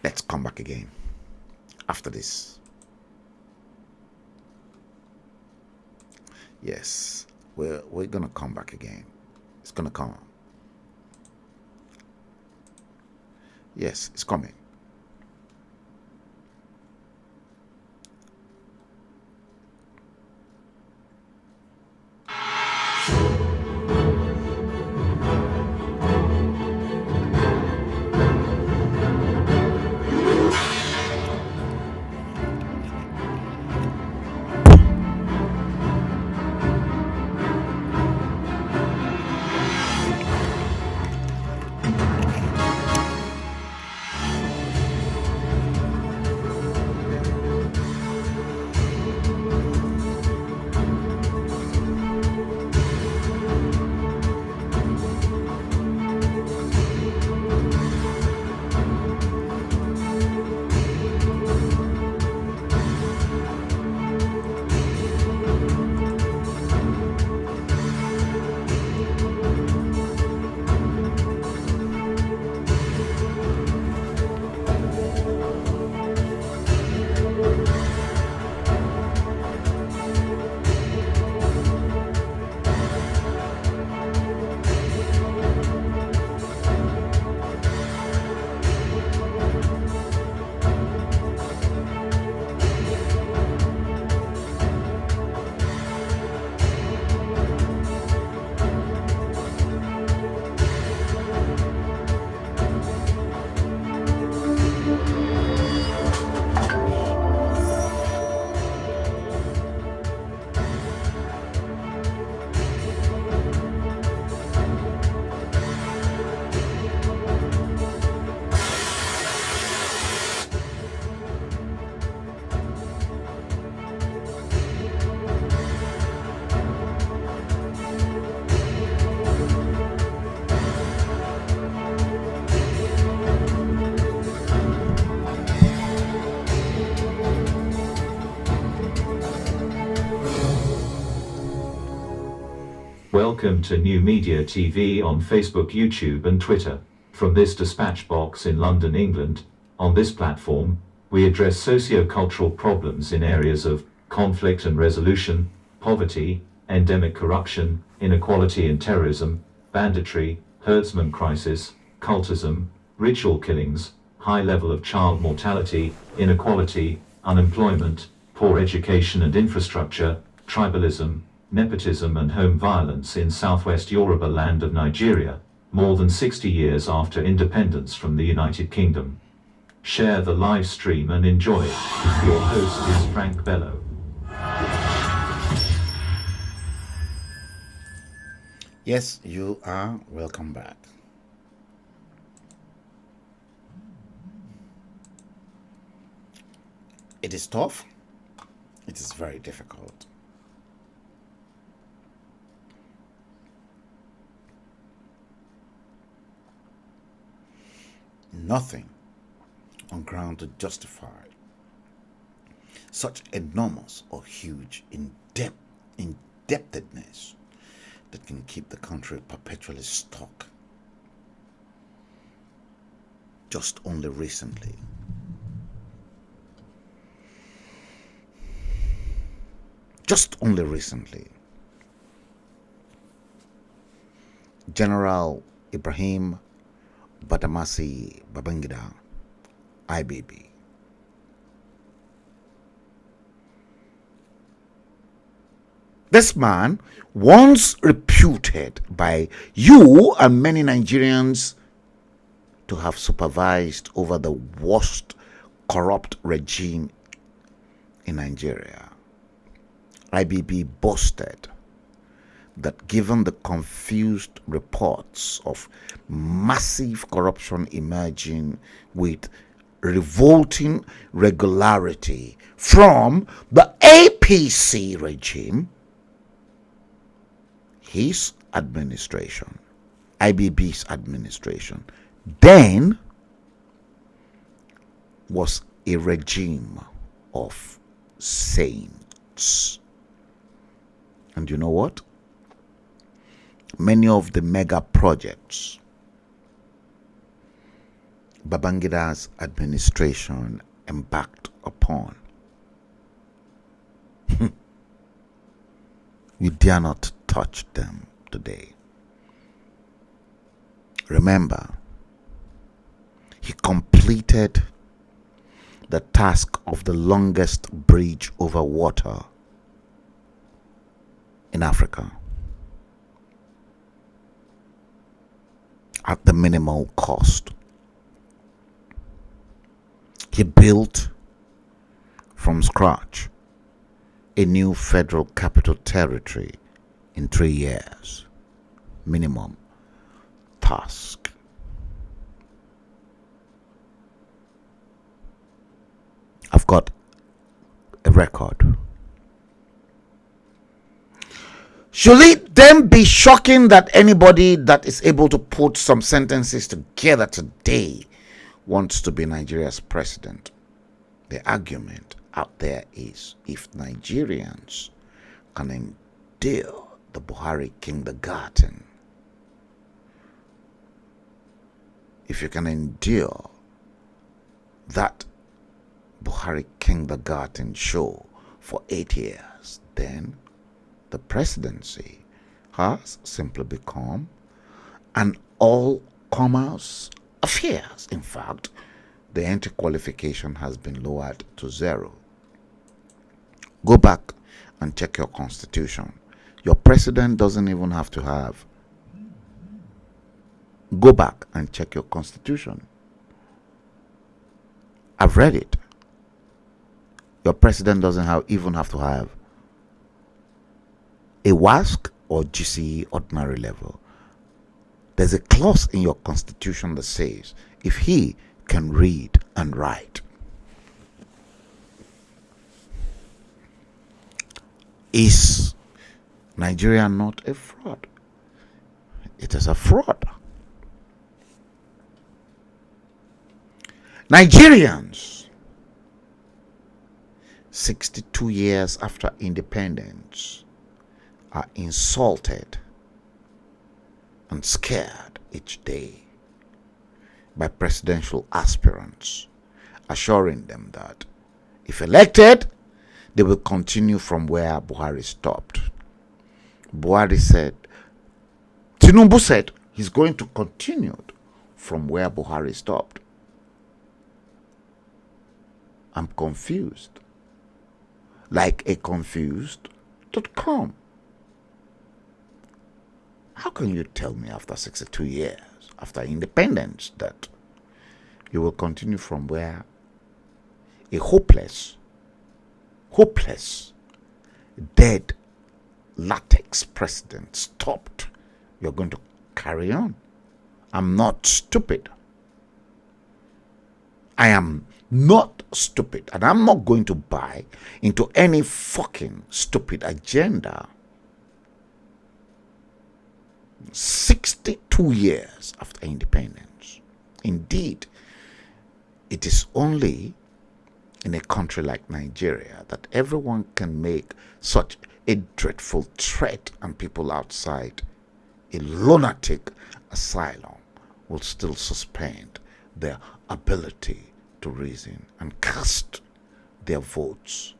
Let's come back again after this. Yes, we're gonna come back again. It's gonna come. Yes, it's coming. Welcome to NuMediaTV on Facebook, YouTube and Twitter. From this dispatch box in London, England, on this platform, we address socio-cultural problems in areas of conflict and resolution, poverty, endemic corruption, inequality and terrorism, banditry, herdsmen crisis, cultism, ritual killings, high level of child mortality, inequality, unemployment, poor education and infrastructure, tribalism, nepotism and home violence in southwest Yoruba land of Nigeria, more than 60 years after independence from the United Kingdom. Share the live stream and enjoy it. Your host is Frank Bello. Yes, you are welcome back. It is tough. It is very difficult. Nothing on ground to justify such enormous or huge indebtedness that can keep the country perpetually stuck. Just only recently, General Ibrahim Badamasi Babangida, IBB, this man, once reputed by you and many Nigerians to have supervised over the worst corrupt regime in Nigeria. IBB boasted that given the confused reports of massive corruption emerging with revolting regularity from the APC regime, his administration, IBB's administration, then was a regime of saints. And you know what? Many of the mega projects Babangida's administration embarked upon, we dare not touch them today. Remember, he completed the task of the longest bridge over water in Africa at the minimal cost. He built from scratch a new federal capital territory in 3 years. Minimum task. I've got a record. Should it then be shocking that anybody that is able to put some sentences together today wants to be Nigeria's president? The argument out there is, if Nigerians can endure the Buhari kindergarten, if you can endure that Buhari kindergarten show for 8 years, then the presidency has simply become an all-comers affairs. In fact, the entry qualification has been lowered to 0. Go back and check your constitution. Your president doesn't even have to have. Go back and check your constitution. I've read it. Your president doesn't even have to have a WASC or GCE ordinary level. There's a clause in your constitution that says if he can read and write. Is Nigeria not a fraud? It is a fraud. Nigerians, 62 years after independence, are insulted and scared each day by presidential aspirants, assuring them that if elected, they will continue from where Buhari stopped. Buhari said, Tinubu said he's going to continue from where Buhari stopped. I'm confused. Like a confused.com. How can you tell me after 62 years, after independence, that you will continue from where a hopeless, dead latex president stopped? You're going to carry on. I'm not stupid. I am not stupid, and I'm not going to buy into any fucking stupid agenda. 62 years after independence. Indeed, it is only in a country like Nigeria that everyone can make such a dreadful threat, and people outside a lunatic asylum will still suspend their ability to reason and cast their votes.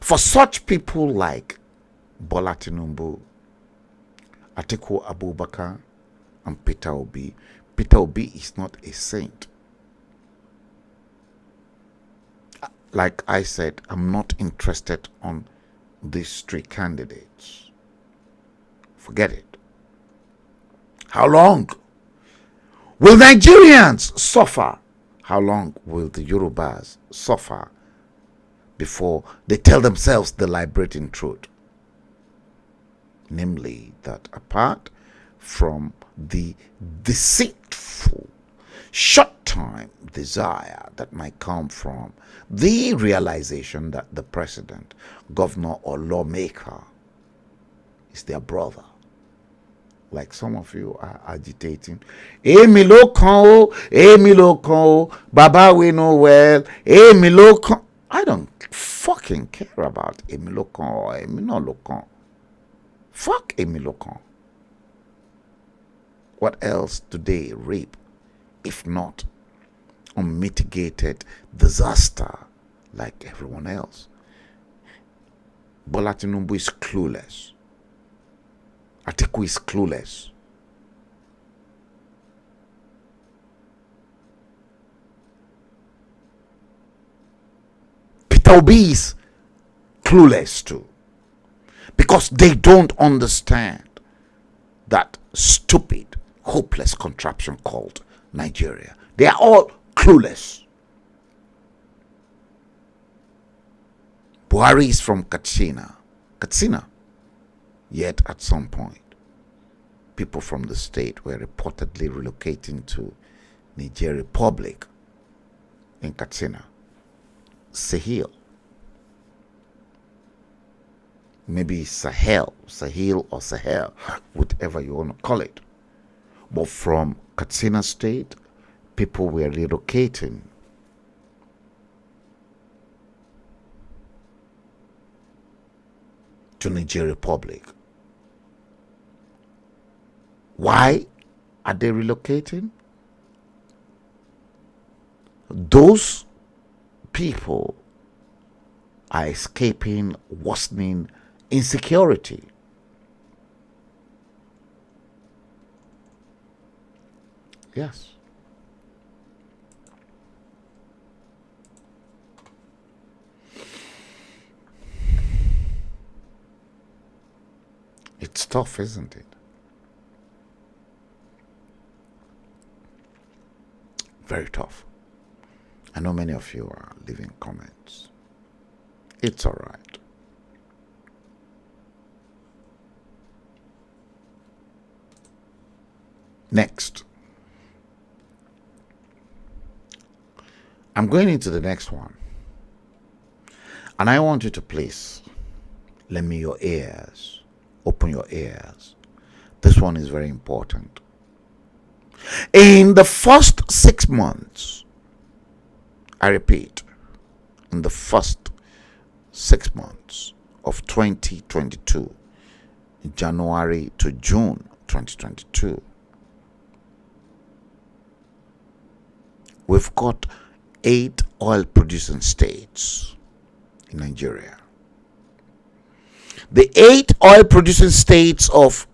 For such people like Bola Tinubu, Atiku Abubakar, and Peter Obi, Peter Obi is not a saint. Like I said, I'm not interested on these 3 candidates. Forget it. How long Will Nigerians suffer? How long will the Yorubas suffer before they tell themselves the liberating truth? Namely, that apart from the deceitful, short-time desire that might come from the realization that the president, governor, or lawmaker is their brother. Like some of you are agitating. Èmi ló kàn o, èmi ló kàn o, Baba we know well, èmi ló kàn. I don't fucking care about èmi ló kàn or èmi náà ló kàn. Fuck èmi ló kàn. What else do they reap if not unmitigated disaster like everyone else? Bola Tinubu is clueless. Atiku is clueless. Peter Obi is clueless too. Because they don't understand that stupid, hopeless contraption called Nigeria. They are all clueless. Buhari is from Katsina. Yet at some point, people from the state were reportedly relocating to Niger Republic in Katsina. Sahel. Maybe Sahel or Sahel, whatever you want to call it. But from Katsina state, people were relocating to Niger Republic. Why are they relocating? Those people are escaping worsening insecurity. Yes. It's tough, isn't it? Very tough. I know many of you are leaving comments. It's all right. Next. I'm going into the next one. And I want you to please lend me your ears. Open your ears. This one is very important. In the first 6 months, I repeat, in the first 6 months of 2022, January to June 2022, we've got 8 oil-producing states in Nigeria. The 8 oil-producing states of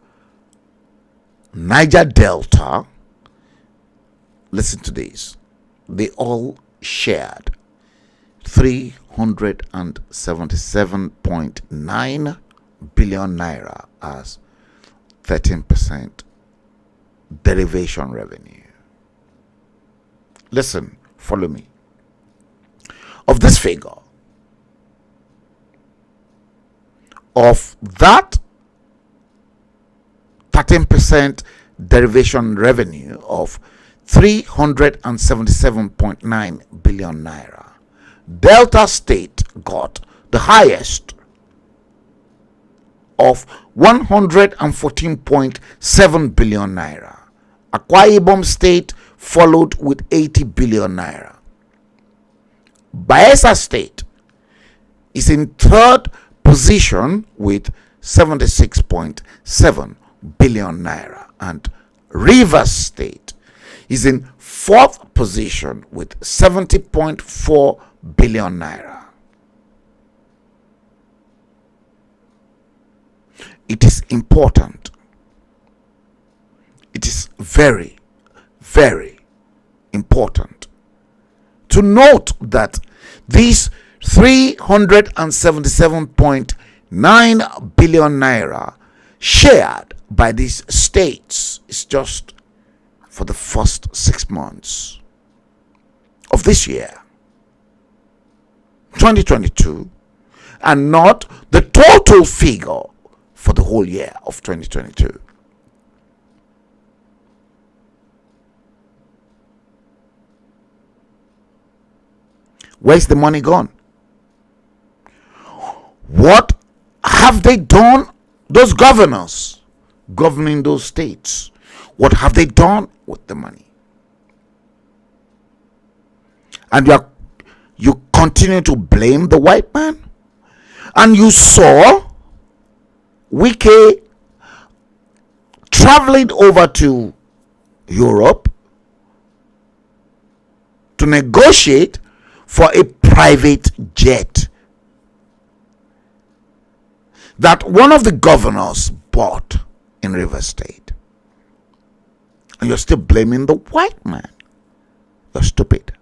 Niger Delta, listen to this, they all shared 377.9 billion naira as 13% derivation revenue. Listen, follow me. Of this figure, of that 13% derivation revenue of 377.9 billion naira, Delta State got the highest of 114.7 billion naira. Akwa Ibom State followed with 80 billion naira. Bayelsa State is in third position with 76.7 billion naira, and Rivers State is in fourth position with 70.4 billion naira. It is important. It is very, very important to note that these 377.9 billion naira shared by these states is just for the first 6 months of this year, 2022, and not the total figure for the whole year of 2022. Where's the money gone? What have they done, those governors governing those states? What have they done with the money? And you continue to blame the white man? And you saw Wike traveling over to Europe to negotiate for a private jet that one of the governors bought in Rivers State. And you're still blaming the white man. You're stupid.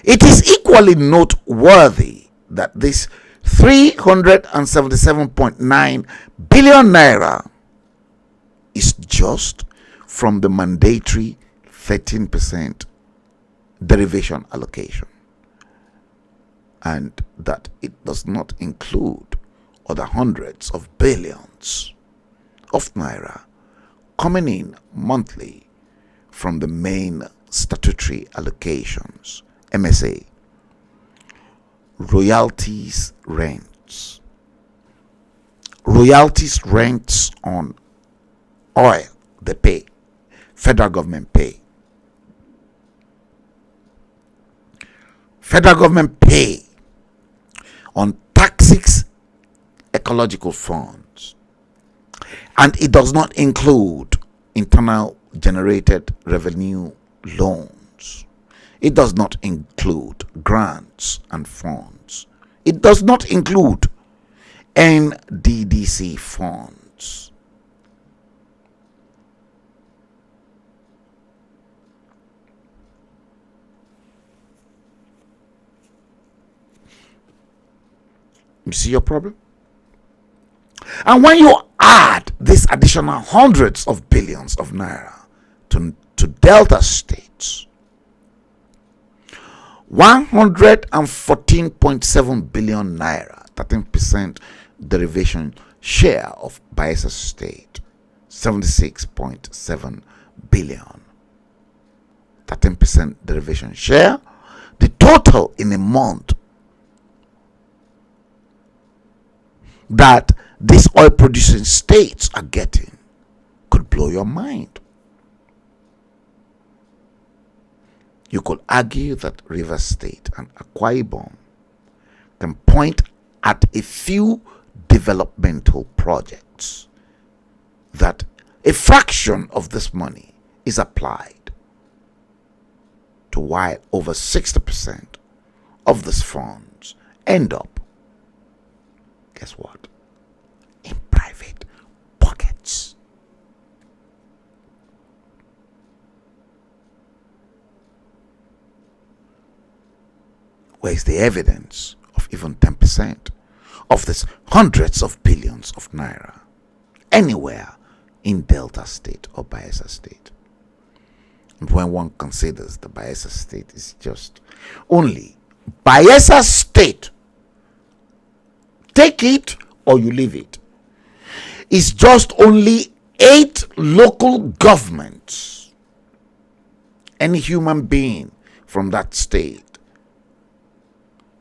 It is equally noteworthy that this 377.9 billion naira is just from the mandatory 13% derivation allocation, and that it does not include other hundreds of billions of naira coming in monthly from the main statutory allocations, MSA, royalties rents on oil, they pay, federal government pay. Federal government pay on taxes, ecological funds, and it does not include internal generated revenue loans. It does not include grants and funds. It does not include NDDC funds. You see your problem? And when you add this additional hundreds of billions of naira to Delta states, 114.7 billion naira, 13% derivation share of Bayelsa State, 76.7 billion, 13% derivation share. The total in a month that these oil producing states are getting could blow your mind. You could argue that Rivers State and Akwa Ibom can point at a few developmental projects that a fraction of this money is applied to, while over 60% of these funds end up, guess what, in private pockets. Where's the evidence of even 10% of this hundreds of billions of naira anywhere in Delta State or Bayelsa State? And when one considers the Bayelsa State is just only Bayelsa State, take it or you leave it, is just only 8 local governments. Any human being from that state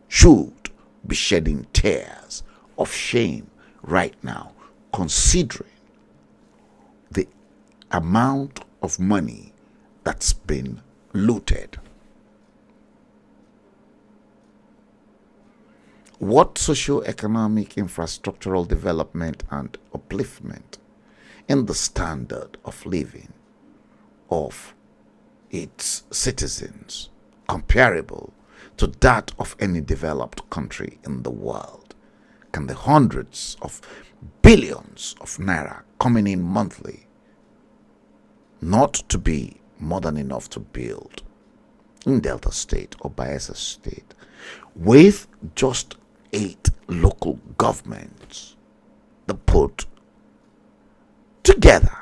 should be shedding tears of shame right now, considering the amount of money that's been looted. What socio-economic infrastructural development and upliftment in the standard of living of its citizens comparable to that of any developed country in the world can the hundreds of billions of naira coming in monthly not to be more than enough to build in Delta State or Bayelsa State with just 8 local governments that put together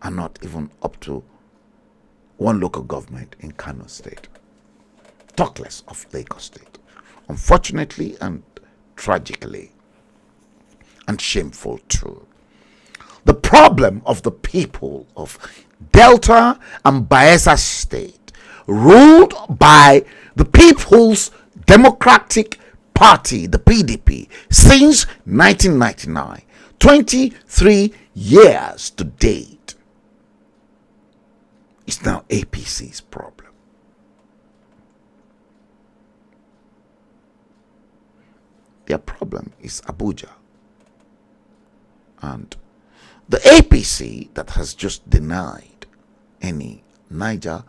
are not even up to one local government in Kano State. Talk less of Lagos State. Unfortunately and tragically, and shameful too. The problem of the people of Delta and Bayelsa State, ruled by the People's Democratic Party, the PDP, since 1999, 23 years to date, is now APC's problem. Their problem is Abuja. And the APC that has just denied any Niger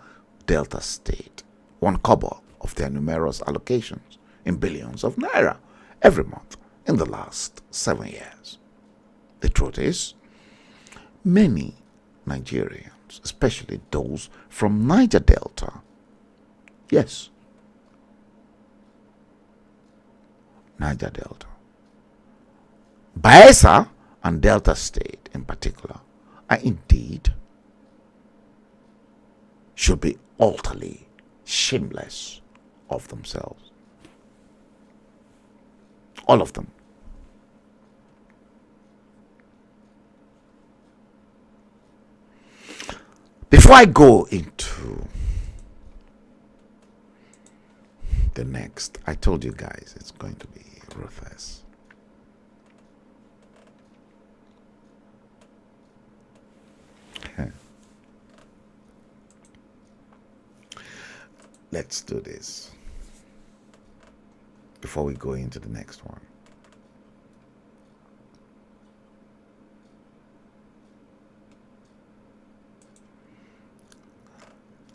Delta State 1 kobo of their numerous allocations in billions of naira every month in the last 7 years. The truth is, many Nigerians, especially those from Niger Delta, yes, Niger Delta, Bayelsa and Delta State in particular, are indeed, should be utterly shameless of themselves. All of them. Before I go into the next, I told you guys it's going to be ruthless. Let's do this before we go into the next one.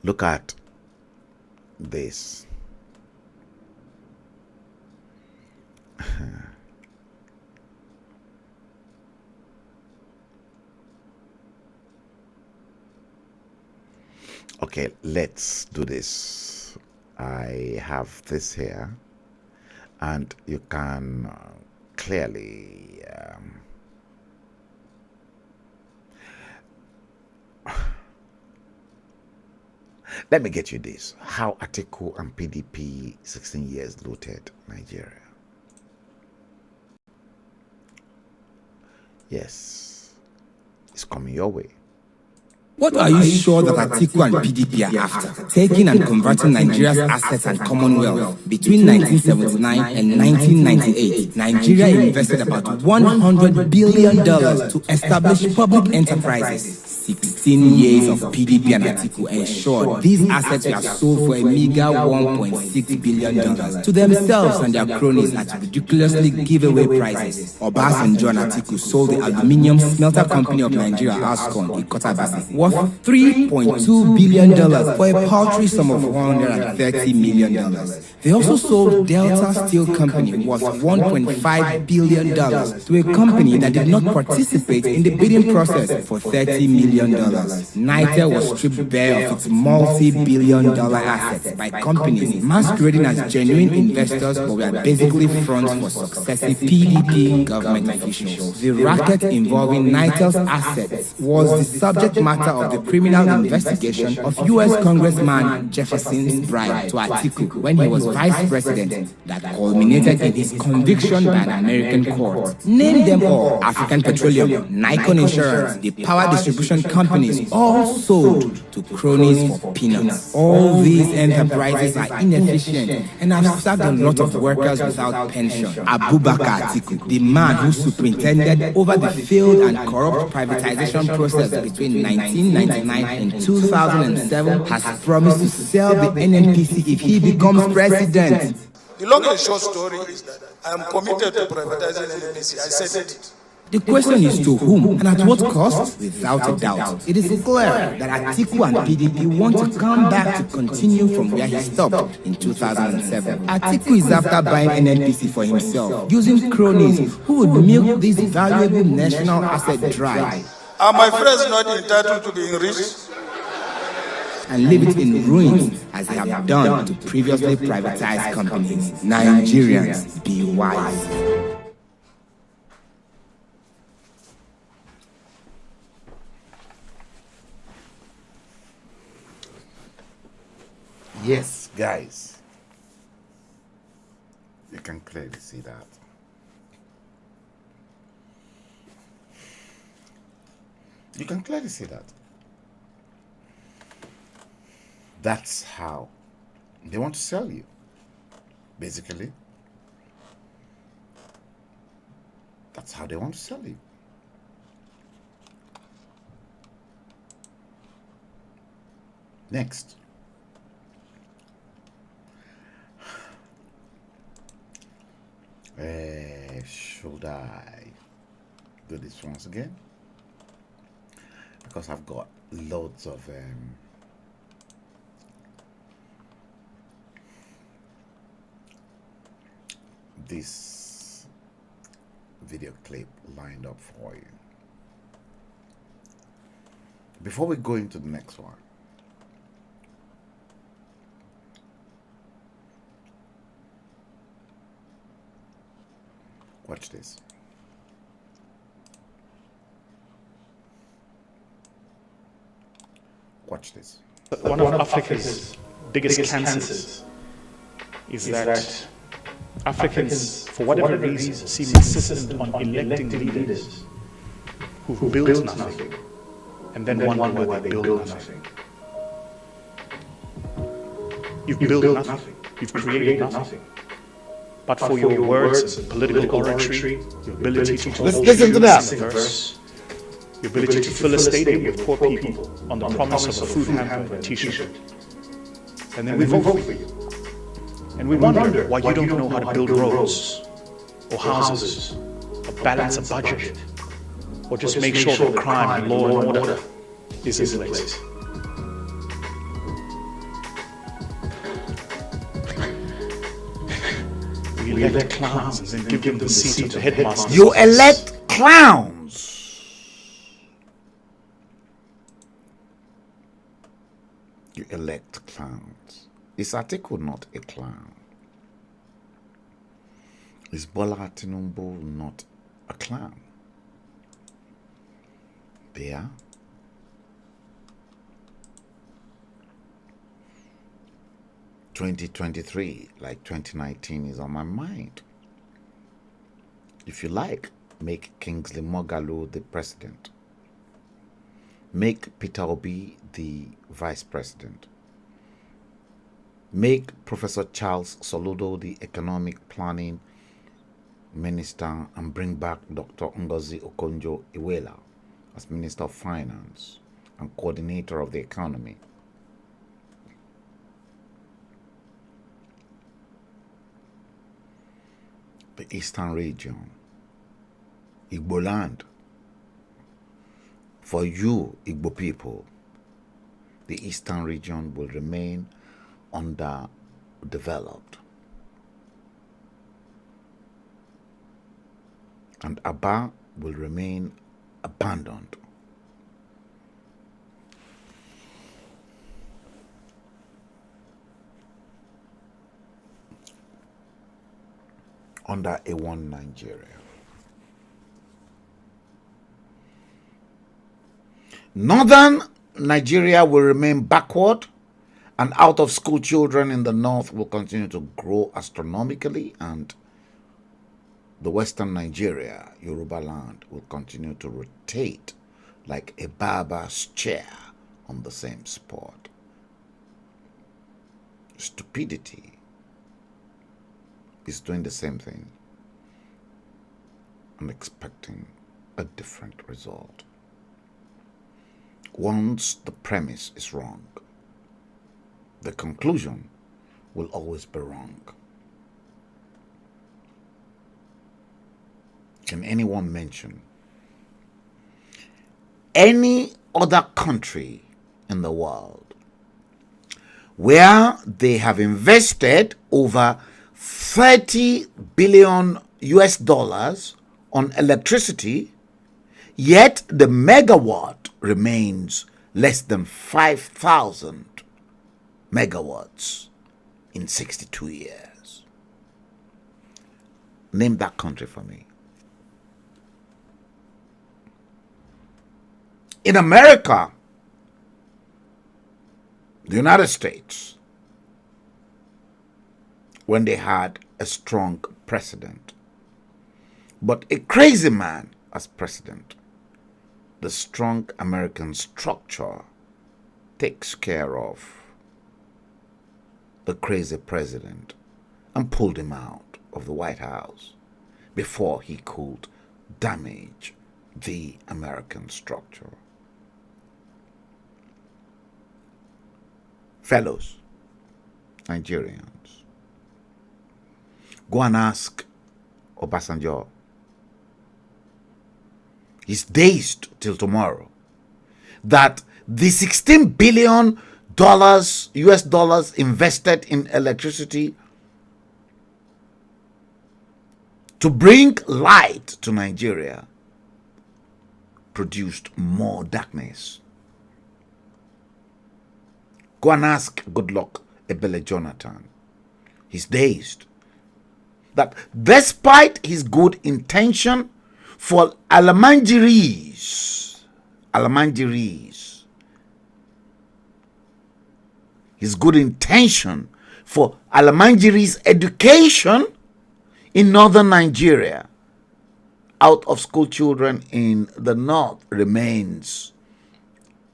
Look at this. Okay, let's do this. I have this here, and you can clearly let me get you this. How Atiku and PDP 16 years looted Nigeria. Yes, it's coming your way. What are you sure that Atiku and PDP are after? Taking and converting Nigeria's assets and commonwealth. Between 1979 and 1998, Nigeria invested about $100 billion to establish public enterprises. 16 years of PDP and Atiku ensured these assets were sold for a meager $1.6 billion to themselves and their cronies at ridiculously giveaway prices. Obasanjo and Atiku sold the aluminium smelter company of Nigeria, Ascon, in Kotabasi, worth $3.2 billion for a paltry sum of $130 million. They also sold Delta Steel Company, worth $1.5 billion, to a company that did not participate in the bidding process for $30 million. Niger was stripped bare of its multi-billion-dollar assets by companies masquerading as genuine investors but were basically fronts for successive PDP government officials. The racket involving Niger's assets was the subject matter of the criminal investigation of U.S. Congressman Jefferson's bribe to Atiku when he was vice president that culminated in his conviction by an American court. Name them all: African Petroleum, Nikon Insurance, the power distribution companies, all sold to cronies for peanuts. All these enterprises are inefficient and have sacked a lot of workers without pension. Abubakar Atiku, the man who superintended over the failed and corrupt privatization process between 1999 and 2007, has promised to sell the NNPC if he becomes president. The long and short story is that I am committed to privatizing NNPC. I said it. The question is to whom and at what cost? Without a doubt, it is clear that Atiku and PDP want to come back to continue from where he stopped in 2007. Atiku is after buying NNPC for himself, using cronies who would milk this valuable national asset dry. Are my friends not entitled to be enriched? And leave it in ruins as they have done to previously privatized companies. Nigerians, be wise. Yes, guys. You can clearly see that. You can clearly see that. That's how they want to sell you, basically. That's how they want to sell you. Next. Should I do this once again? Because I've got loads of this video clip lined up for you. Before we go into the next one, watch this. Watch this. One of Africa's biggest cancers is that Africans, for whatever reason, seem insistent on electing leaders who build nothing and then wonder why they build nothing. You've built nothing. You've created nothing. But for your words and political oratory, your ability to listen to that. Verse, your ability to fill a stadium with poor people on the promise of a food hamper and a t-shirt. And then we vote for you. And we wonder why you don't know how to build roads or houses or balance a budget or just make sure that crime and law and order is in place. We elect clowns and then give them the seat of the headmaster. You elect clowns. You elect clowns. Is Atiku not a clown? Is Bola Tinubu not a clown? They are. (2023) like 2019 is on my mind. If you like, make Kingsley Moghalu the president. Make Peter Obi the vice president. Make Professor Charles Soludo the economic planning minister and bring back Dr. Ngozi Okonjo-Iweala as Minister of Finance and coordinator of the economy. The Eastern region, Igbo land. For you, Igbo people, the Eastern region will remain underdeveloped. And Aba will remain abandoned. Under a one Nigeria. Northern Nigeria will remain backward, and out-of-school children in the north will continue to grow astronomically, and the Western Nigeria, Yoruba land, will continue to rotate like a barber's chair on the same spot. Stupidity is doing the same thing and expecting a different result. Once the premise is wrong, the conclusion will always be wrong. Can anyone mention any other country in the world where they have invested over 30 billion US dollars on electricity, yet the megawatt remains less than 5,000 megawatts in 62 years? Name that country for me. In America, the United States, when they had a strong president. But a crazy man as president. The strong American structure takes care of the crazy president and pulled him out of the White House before he could damage the American structure. Fellows, Nigerians, go and ask Obasanjo. He's dazed till tomorrow that the $16 billion US dollars invested in electricity to bring light to Nigeria produced more darkness. Go and ask Goodluck Ebele Jonathan. He's dazed that despite his good intention for Alamanjiris, his good intention for Alamanjiris education in northern Nigeria, out of school children in the north remains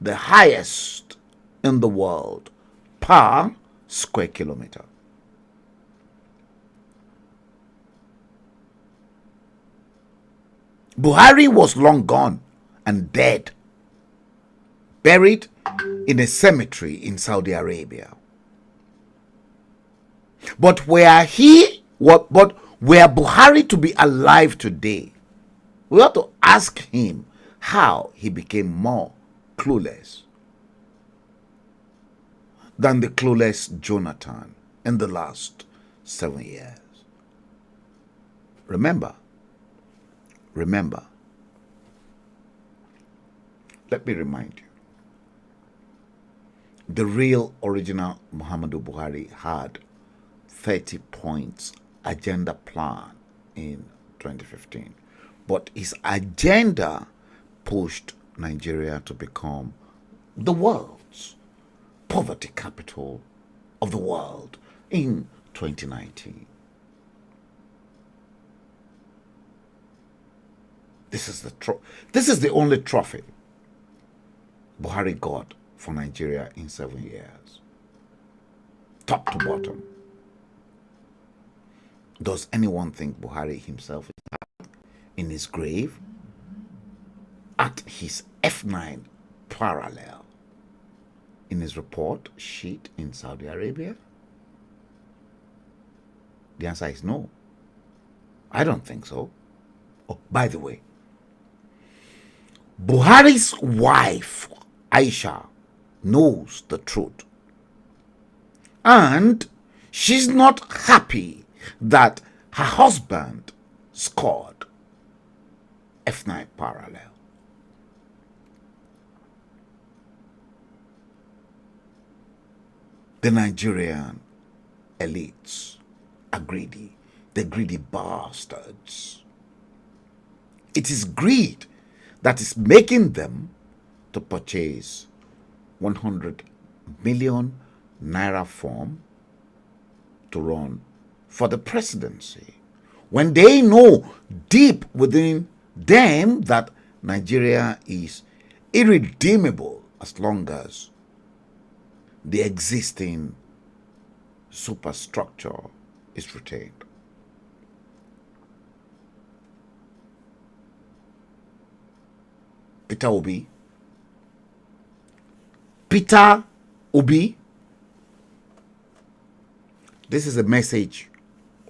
the highest in the world per square kilometer. Buhari was long gone and dead, buried in a cemetery in Saudi Arabia. But were Buhari to be alive today, we have to ask him how he became more clueless than the clueless Jonathan in the last 7 years. Remember, let me remind you, the real original Muhammadu Buhari had 30 points agenda plan in 2015. But his agenda pushed Nigeria to become the world's poverty capital of the world in 2019. This is the only trophy Buhari got for Nigeria in 7 years, top to bottom. Does anyone think Buhari himself is in his grave at his F9 parallel in his report sheet in Saudi Arabia? The answer is no. I don't think so. Oh, by the way, Buhari's wife, Aisha, knows the truth. And she's not happy that her husband scored F9 parallel. The Nigerian elites are greedy. They're greedy bastards. It is greed that is making them to purchase 100 million naira form to run for the presidency, when they know deep within them that Nigeria is irredeemable as long as the existing superstructure is retained. Peter Obi, this is a message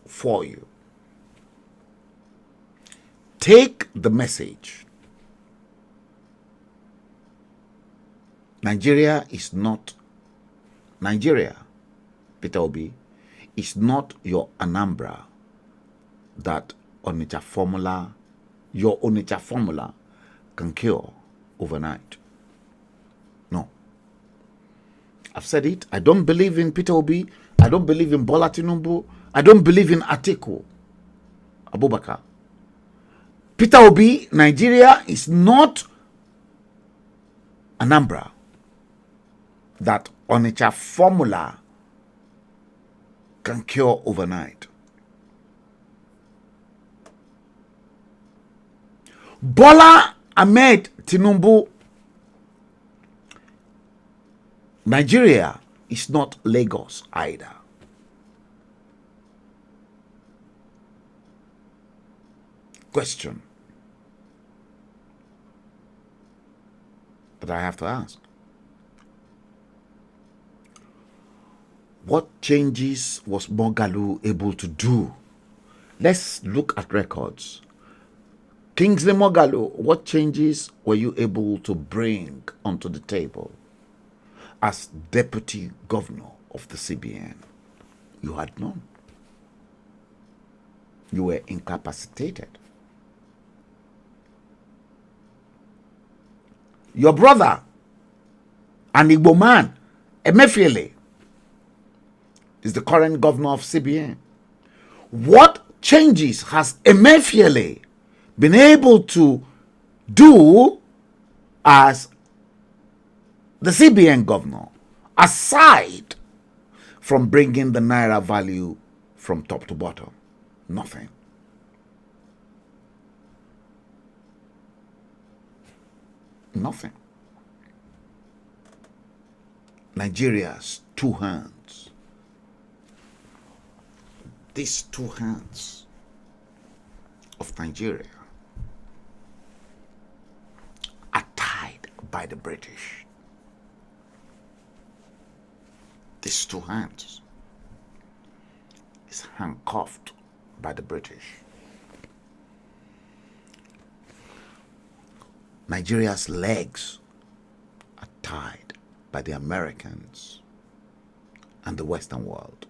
for you. Take the message. Nigeria, Peter Obi, is not your Anambra that your Onitsha formula can cure overnight. No. I've said it. I don't believe in Peter Obi. I don't believe in Bola Tinubu. I don't believe in Atiku Abubakar. Peter Obi, Nigeria is not Anambra that Onitsha formula can cure overnight. Bola Ahmed Tinubu, Nigeria is not Lagos either. Question that I have to ask. What changes was Moghalu able to do? Let's look at records. Kingsley Moghalu, what changes were you able to bring onto the table as deputy governor of the CBN? You had none. You were incapacitated. Your brother, an Igbo man, Emefiele, is the current governor of CBN. What changes has Emefiele been able to do as the CBN governor, aside from bringing the Naira value from top to bottom? Nothing. Nothing. Nigeria's two hands. These two hands of Nigeria are tied by the British. These two hands is handcuffed by the British. Nigeria's legs are tied by the Americans and the Western world.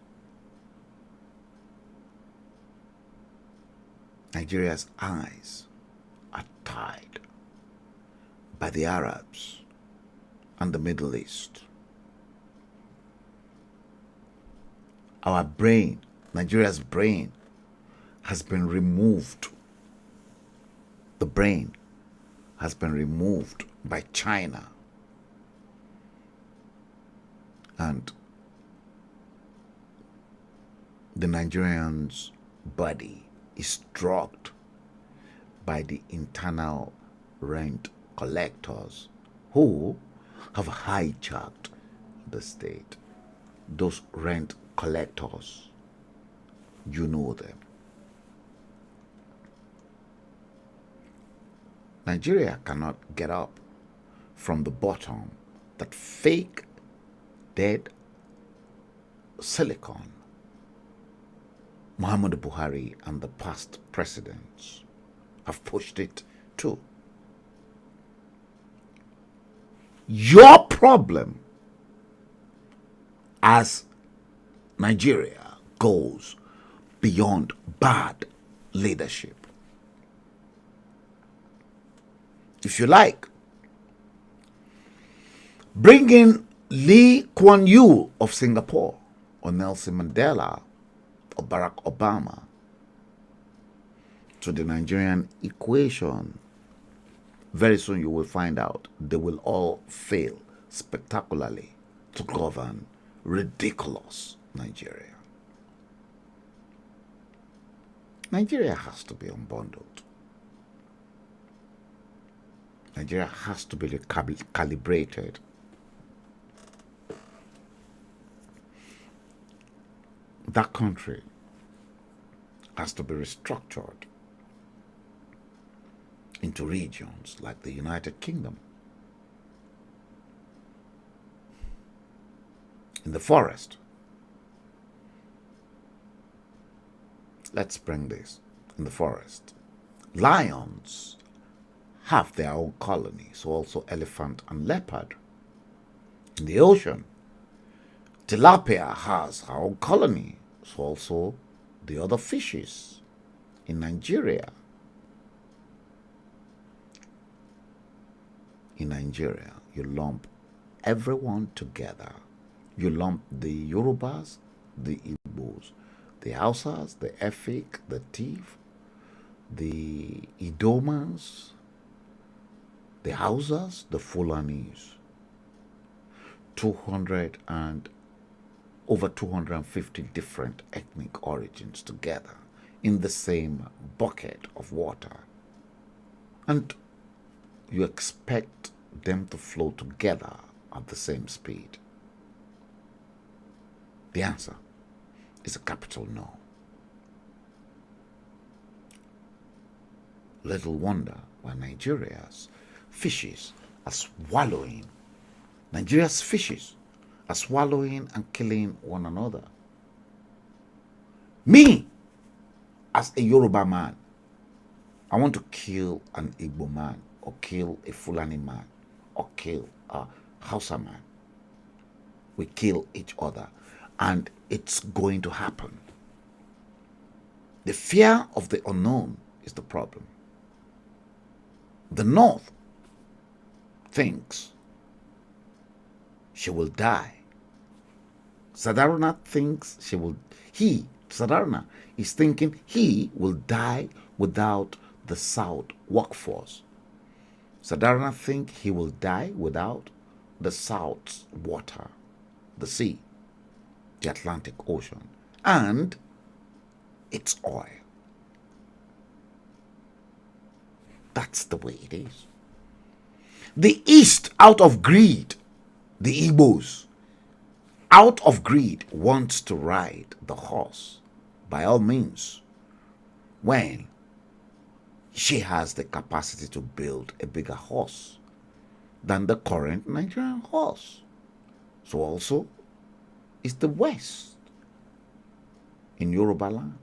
Nigeria's eyes are tied by the Arabs and the Middle East. Our brain, Nigeria's brain, has been removed. The brain has been removed by China. And the Nigerian's body is drugged by the internal rent collectors who have hijacked the state. Those rent collectors, you know them. Nigeria cannot get up from the bottom that fake dead silicon Muhammadu Buhari and the past presidents have pushed it to. Your problem as Nigeria goes beyond bad leadership. If you like, bring in Lee Kuan Yew of Singapore, or Nelson Mandela, or Barack Obama to the Nigerian equation. Very soon you will find out they will all fail spectacularly to govern ridiculous Nigeria. Nigeria has to be unbundled. Nigeria has to be calibrated. That country has to be restructured into regions like the United Kingdom. In the forest, let's bring this. In the forest, lions have their own colonies, also elephant and leopard. In the ocean, tilapia has her own colony, so also the other fishes. In Nigeria, you lump everyone together. You lump the Yorubas, the Igbos, the Hausas, the Efik, the Tiv, the Idomans, the Hausas, the Fulanis. over 250 different ethnic origins together in the same bucket of water, and you expect them to flow together at the same speed? The answer is a capital no. Little wonder why Nigeria's fishes are swallowing. Nigeria's fishes are swallowing and killing one another. Me, as a Yoruba man, I want to kill an Igbo man, or kill a Fulani man, or kill a Hausa man. We kill each other, and it's going to happen. The fear of the unknown is the problem. The North thinks she will die. Sadarna thinks Sadarna is thinking he will die without the South workforce. Sadarna thinks he will die without the South's water, the sea, the Atlantic Ocean, and its oil. That's the way it is. The East, out of greed, the Igbos, out of greed, wants to ride the horse, by all means, when she has the capacity to build a bigger horse than the current Nigerian horse. So also is the West in Yoruba land.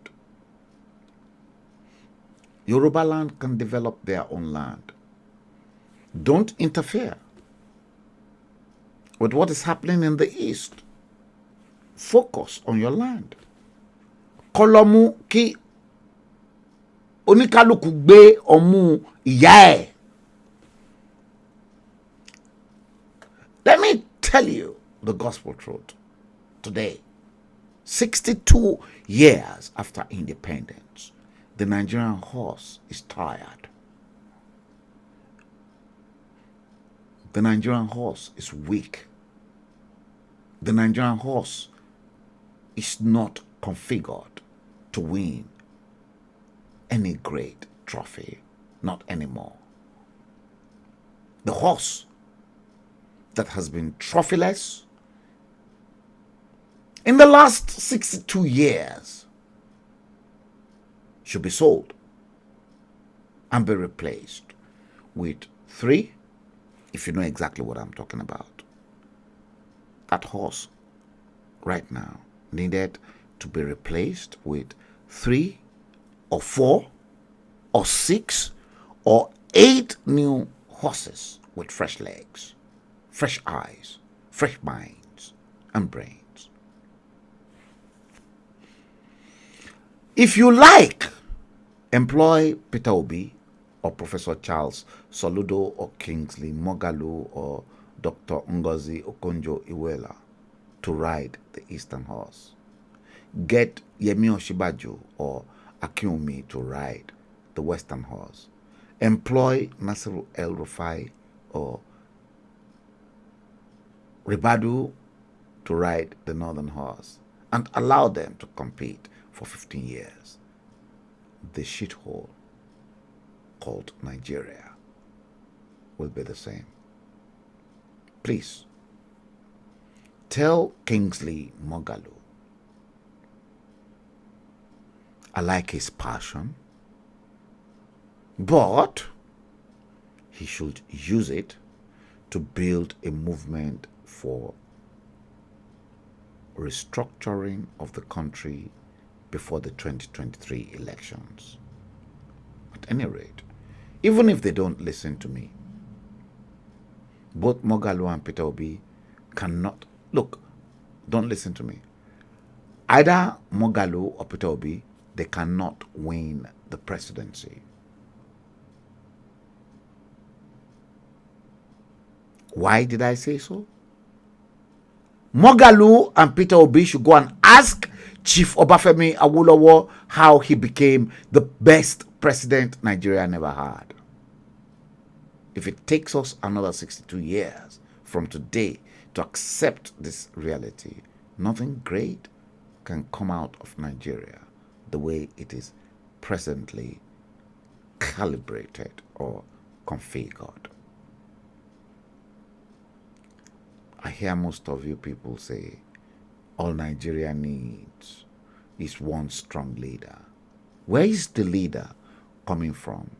Yoruba land can develop their own land. Don't interfere with what is happening in the East. Focus on your land. Kolomu ki onikaluku gbe omu iya e. Let me tell you the gospel truth. Today, 62 years after independence, the Nigerian horse is tired. The Nigerian horse is weak. The Nigerian horse is not configured to win any great trophy, not anymore. The horse that has been trophyless in the last 62 years should be sold and be replaced with 3, if you know exactly what I'm talking about. That horse right now needed to be replaced with 3 or 4 or 6 or 8 new horses with fresh legs, fresh eyes, fresh minds, and brains. If you like, employ Peter Obi or Professor Charles Soludo or Kingsley Moghalu or Dr. Ngozi Okonjo-Iweala to ride the Eastern horse. Get Yemi Osinbajo or Akinwumi to ride the Western horse. Employ Nasiru El-Rufai or Ribadu to ride the Northern horse, and allow them to compete for 15 years. The shithole called Nigeria will be the same. Please, tell Kingsley Moghalu I like his passion, but he should use it to build a movement for restructuring of the country before the 2023 elections. At any rate, even if they don't listen to me, both Moghalu and Peter Obi cannot, look, don't listen to me. Either Moghalu or Peter Obi, they cannot win the presidency. Why did I say so? Moghalu and Peter Obi should go and ask Chief Obafemi Awolowo how he became the best president Nigeria never had. If it takes us another 62 years from today to accept this reality, nothing great can come out of Nigeria the way it is presently calibrated or configured. I hear most of you people say all Nigeria needs is one strong leader. Where is the leader coming from?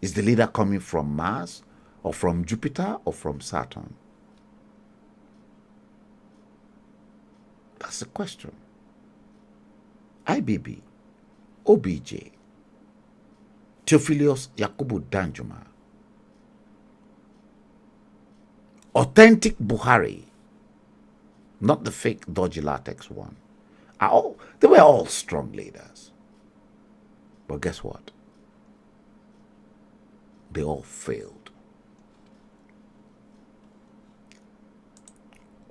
Is the leader coming from Mars or from Jupiter or from Saturn? That's the question. IBB, OBJ, Theophilus Yakubu Danjuma, authentic Buhari, not the fake dodgy latex one, they were all strong leaders. But guess what? They all failed.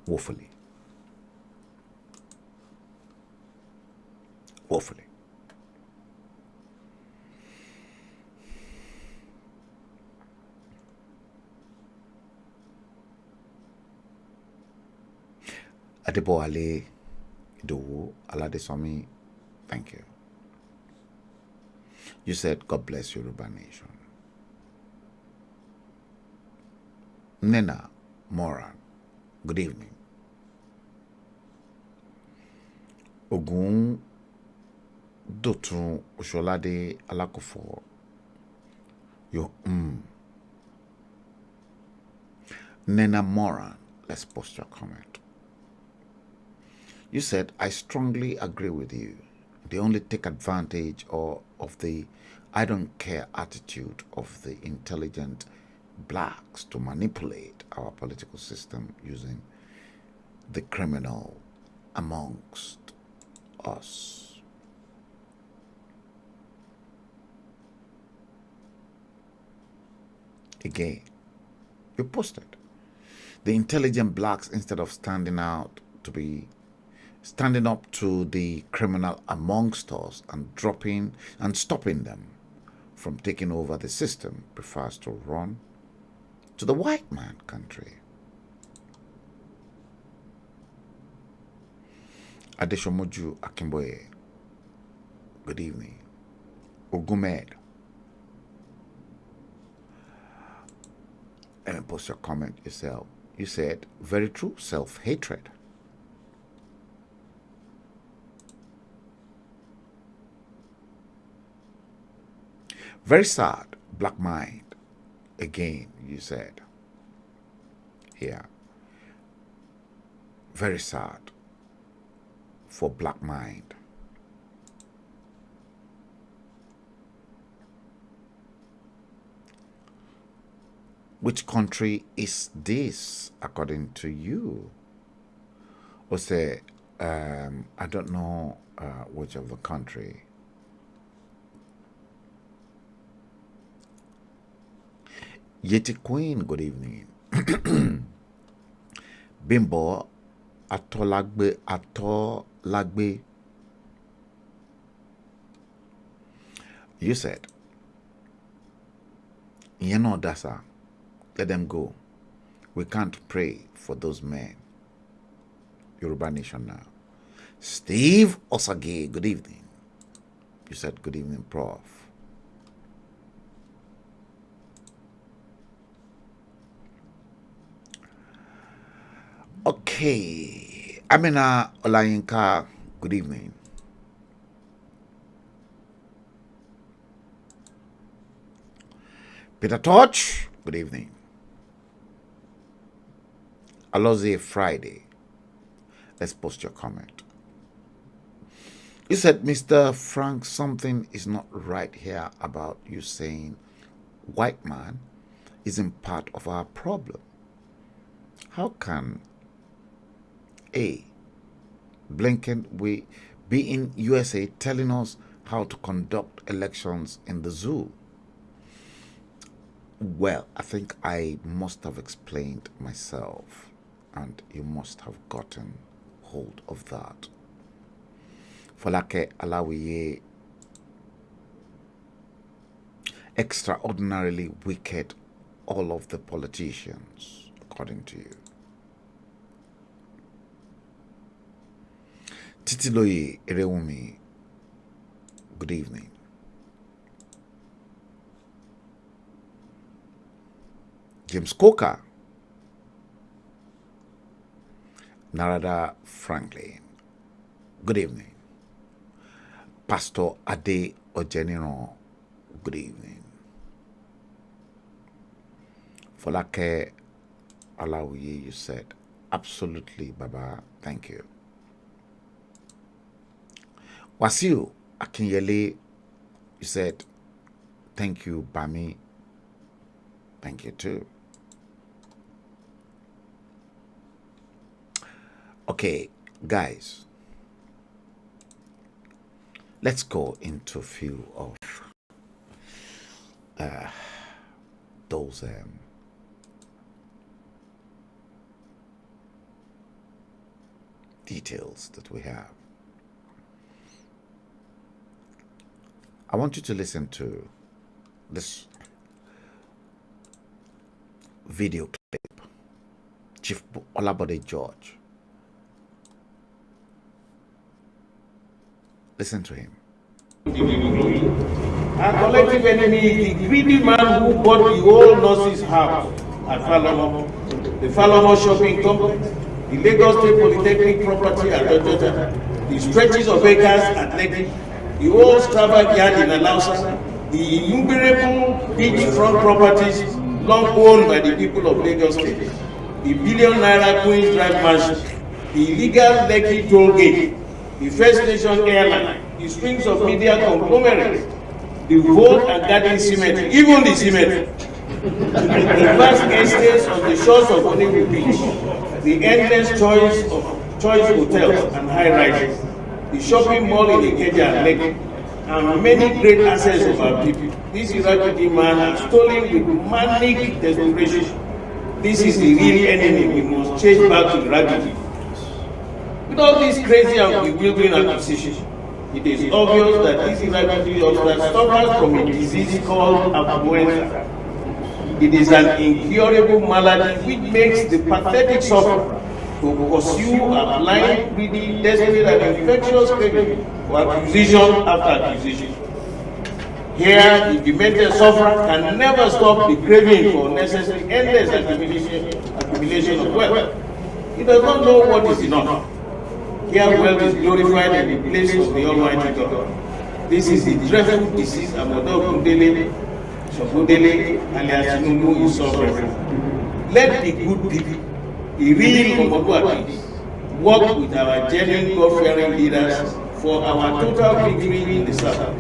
Woefully. Woefully. Adeboale Idowu Aladesomi, thank you. You said, God bless Yoruba Nation. Nena Moran, good evening. Ogun Dotun Osholade Alakofo, Nena Moran, let's post your comment. You said, I strongly agree with you. They only take advantage of the I don't care attitude of the intelligent blacks to manipulate our political system using the criminal amongst us. Again, you posted. The intelligent blacks, instead of standing up to the criminal amongst us and stopping them from taking over the system, prefers to run to the white man country. Adeshomoju Akimboye, good evening. Ogumed, and post your comment yourself. You said, very true, self-hatred. Very sad, black mind. Again, you said. Here. Very sad for black mind. Which country is this, according to you? Or say, I don't know which of the country. Yeti Queen, good evening. Bimbo Atolagbe. You said, you know, Dasa, let them go. We can't pray for those men. Yoruba Nation now. Steve Osage, good evening. You said, good evening, Prof. Okay, Amina Olayinka, good evening. Peter Torch, good evening. Alozie Friday, let's post your comment. You said, Mr. Frank, something is not right here about you saying white man isn't part of our problem. How can Blinken we be in USA telling us how to conduct elections in the zoo? Well, I think I must have explained myself, and you must have gotten hold of that. Folake Alawiye, extraordinarily wicked, all of the politicians, according to you. Titiloyi Erewumi, good evening. James Coker, Narada Franklin, good evening. Pastor Ade Ojeniro, good evening. Folake Alawiye, you said, absolutely, Baba, thank you. Wasiu Akinyele, you said, thank you, Bami, thank you too. Okay, guys, let's go into a few of those details that we have. I want you to listen to this video clip. Chief Olabode George. Listen to him. Our collective enemy is the greedy man who bought the whole nurse's house at Falomo, the Falomo shopping complex, the Lagos State Polytechnic property at Dojota, the stretches of acres at Lekki, the whole Strabag yard in Alausa, the innumerable beachfront properties long owned by the people of Lagos State, the billion-naira Queen's Drive mansion, the illegal Lekki toll gate, the First Nation airline, the strings of media conglomerates, the Vote and Garden Cemetery, even the cemetery, the vast estates on the shores of Onewu Beach, the endless choice of hotels and high-rises, the shopping mall in Ikeja and Lekki, and many great assets of our people. This Iraqi man has stolen with manic desperation. This is the real enemy we must chase back to Iraqi. With all this crazy and bewildering acquisition, it is obvious that this Iraqi officer suffers from a disease called affluenza. It is an incurable malady which makes the pathetic sufferer to pursue a blind, greedy, desperate, and infectious craving for acquisition after acquisition. Here, the demented sufferer can never stop the craving for unnecessary, endless accumulation of wealth. He does not know what is enough. Here, wealth is glorified in the place of the Almighty God. This is the dreadful disease Amodo Kundele, Shokundele, alias Numu is suffering. Let the good people, the real Omoduatis, work with our genuine God-fearing leaders for our total victory in the South.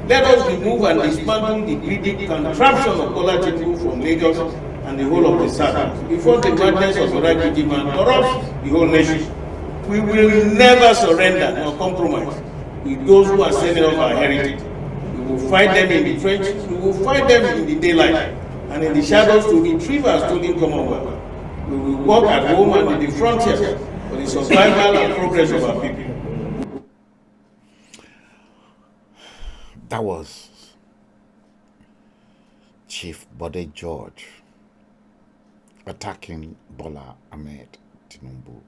Let us remove and dismantle the greedy contraption of Bola Tinubu from Lagos and the whole of the South before the madness of Iraqi man corrupts the whole nation. We will never surrender nor compromise with those who are selling off our heritage. We will fight them in the trenches, we will fight them in the daylight, and in the shadows to retrieve our stolen Commonwealth. We will work at home and in the frontiers for the survival and progress of our people. That was Chief Bode George attacking Bola Ahmed Tinubu.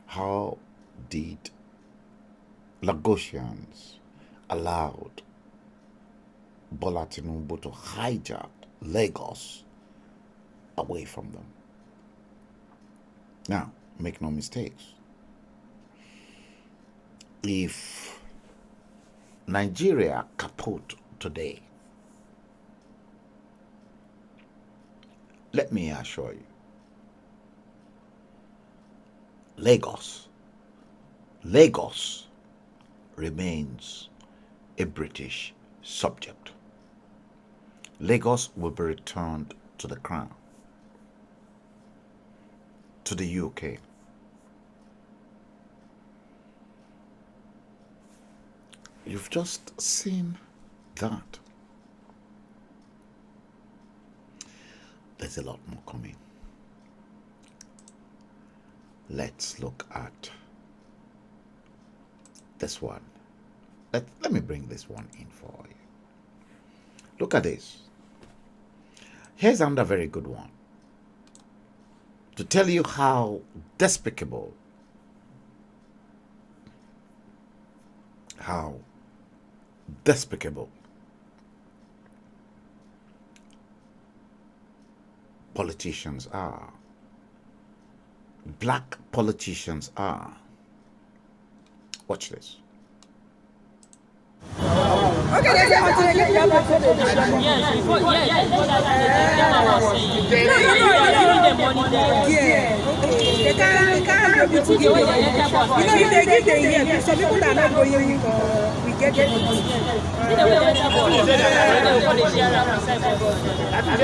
How did Lagosians allowed Bola Tinubu to hijack Lagos away from them? Now, make no mistakes. If Nigeria kaput today, let me assure you, Lagos remains a British subject. Lagos will be returned to the crown, to the UK. You've just seen that. There's a lot more coming. Let's look at this one. Let me bring this one in for you. Look at this. Here's another very good one to tell you how despicable how despicable politicians are. Black politicians are. Watch this. Okay, that's how to get your yes, before was saying. No, the money there. Yeah, okay. They can't be able to give them. If they give them here, some people are not going we get the money.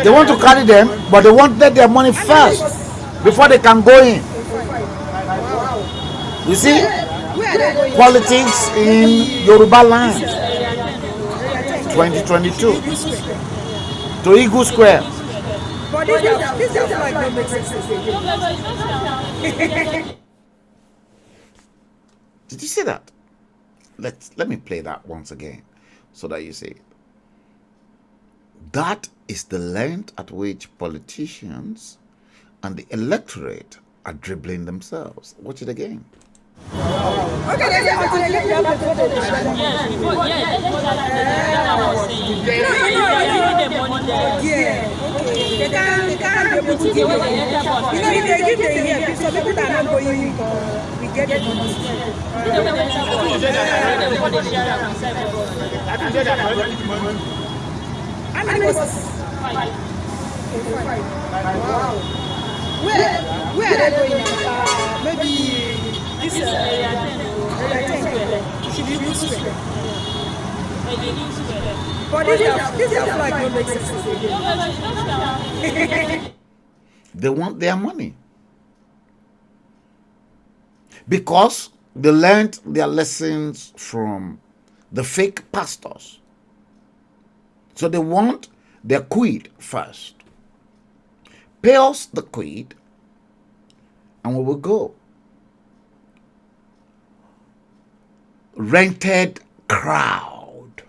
They want to carry them, but they want their money first before they can go in. You see, politics in Yoruba land, 2022, to Eagle Square. But this is like no make sense. Did you see that? Let me play that once again so that you see it. That is the length at which politicians and the electorate are dribbling themselves. Watch it again. Okay, that's how to get your yes, before was saying. The money there. Yeah, okay. They can't be able to give them. If they give them here, some people are not going we get the money. And it was wow. Where are they going now? Maybe this is area 10. Should be Eagle Square. But this is like no make sense. They want their money because they learned their lessons from the fake pastors. So they want their quid first. Pay us the quid and we will go. Rented crowd.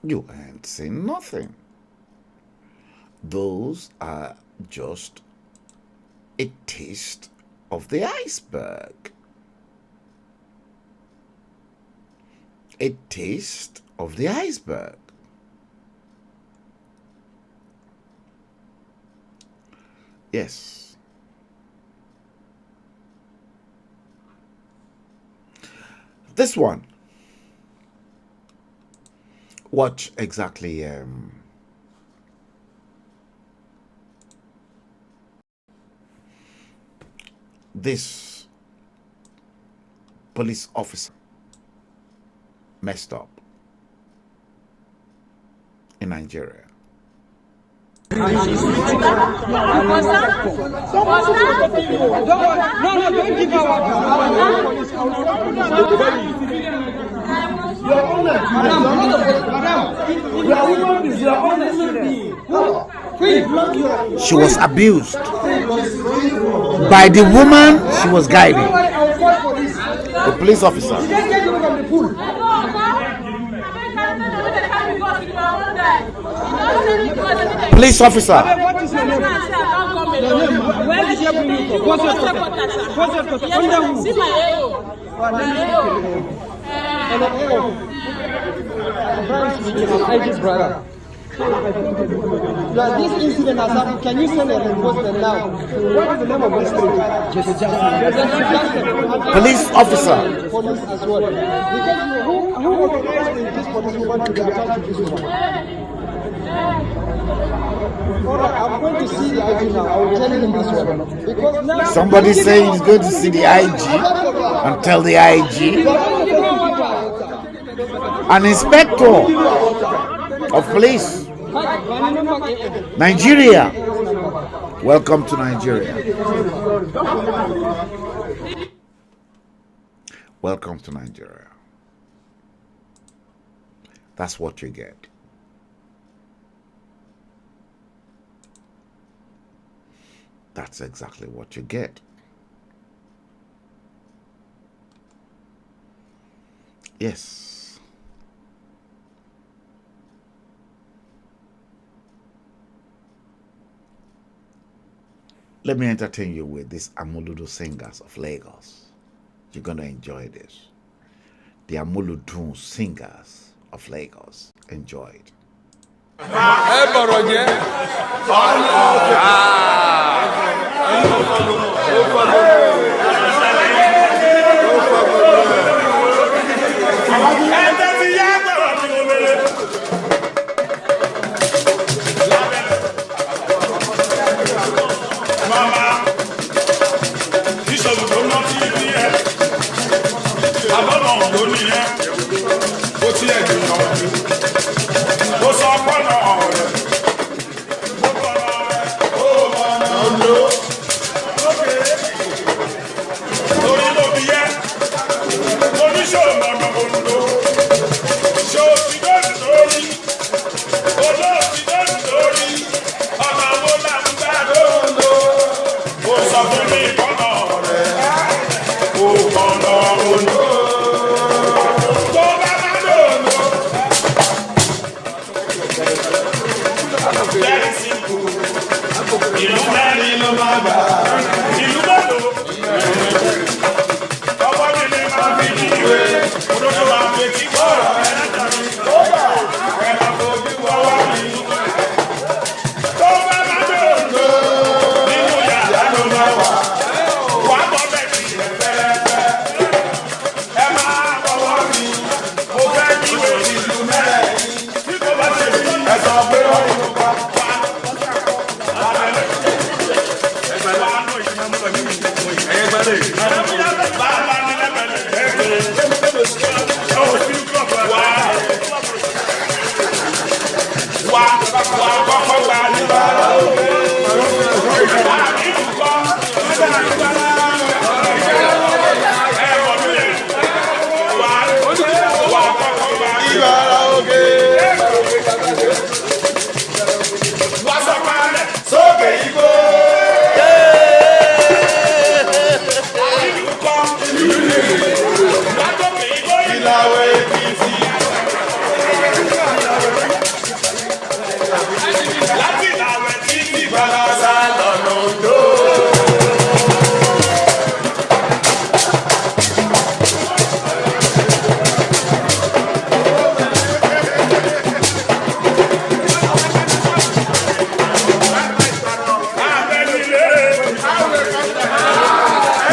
You ain't seen nothing. Those are just a taste of the iceberg. A taste of the iceberg. Yes. This one. Watch exactly this police officer messed up in Nigeria. Don't give She was abused by the woman she was guiding, the police officer. Police officer. This incident has happened. Can you send a reinforcement now? What is the name of the street? Police officer. Police as well. Because who organized this police woman to be attached to this woman? Alright, I'm going to see the IG now. I will tell him this one. Because now somebody saying he's going to see the IG and tell the IG. An inspector of police. Nigeria. Welcome to Nigeria. Welcome to Nigeria. That's what you get. That's exactly what you get. Yes. Let me entertain you with these Amuludu singers of Lagos. You're going to enjoy this. The Amuludu singers of Lagos. Enjoy it.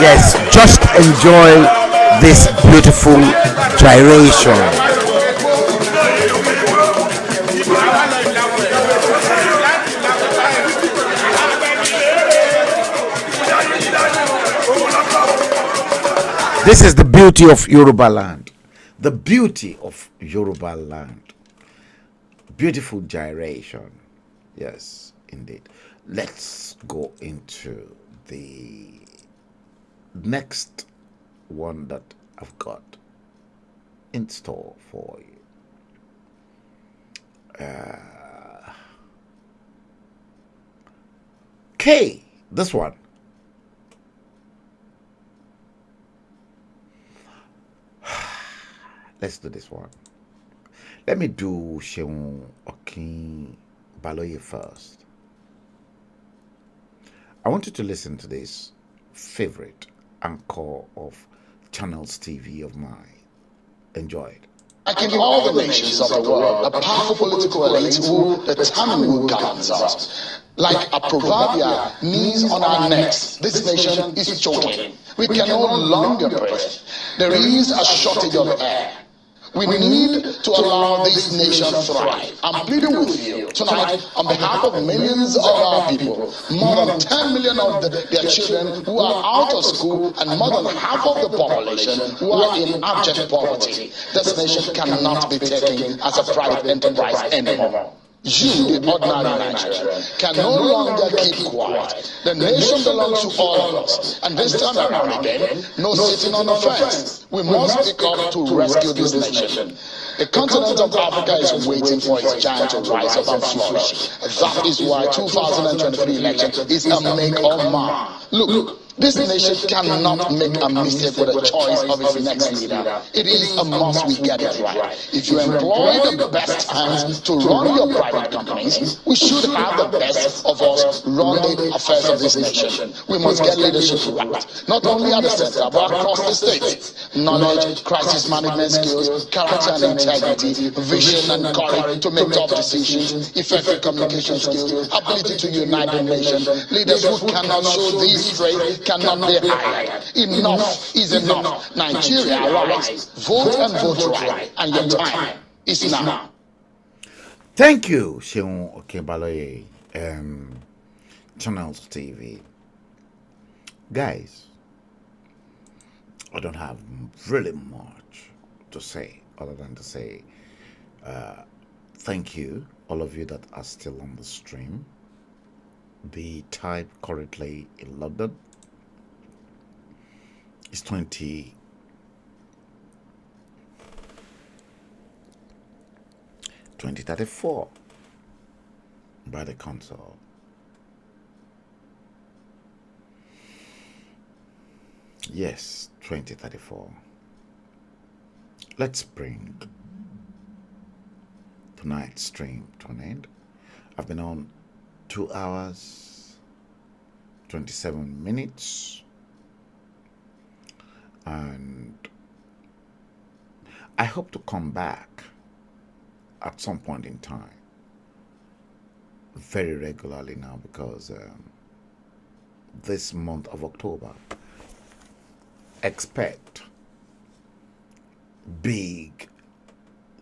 Yes, just enjoy this beautiful gyration. This is the beauty of Yoruba land. The beauty of Yoruba land. Beautiful gyration. Yes, indeed. Let's go into the next one that I've got in store for you. K, this one. Let's do this one. Let me do Sheun Okin Baloye first. I want you to listen to this favorite anchor of Channels TV of mine. Enjoy it. Like in all the nations of the world, a powerful political elite who determine who governs us. Like a proverbial knees on our necks, this nation is choking. We can no longer breathe. There is a shortage of air. We need to allow this nation to thrive. I'm pleading with you tonight on behalf of millions of our people, more than 10 million of their children who are out of school and more than half of the population who are in abject poverty. This nation cannot be taken as a private enterprise anymore. You, the ordinary Nigerian, can no longer keep quiet. The nation belongs to all of us. And this time around again, no sitting on the fence. We must speak up to rescue this nation. The continent of Africa is waiting for its giant to rise up and flourish. That is why 2023 election is a make or mar. Look, This nation cannot make a mistake with the choice of its next leader. It is a must we get it right. If you employ the best hands to run your private companies, we should have the best of us run the affairs of this nation. We must get leadership right, not only at the center, but across the state. Knowledge, crisis management skills, character and integrity, vision and courage to make tough decisions, effective communication skills, ability to unite the nation. Leaders who cannot show these traits cannot be hired. Enough is enough. Nigeria, rise. Vote and vote right. And your time is now. Thank you, Seun Okebaloye, Channels TV. Guys, I don't have really much to say other than to say thank you, all of you that are still on the stream. The time currently in London is 2034 by the console. Yes, 2034. Let's bring tonight's stream to an end. I've been on 2 hours 27 minutes, and I hope to come back at some point in time very regularly now, because this month of October, expect big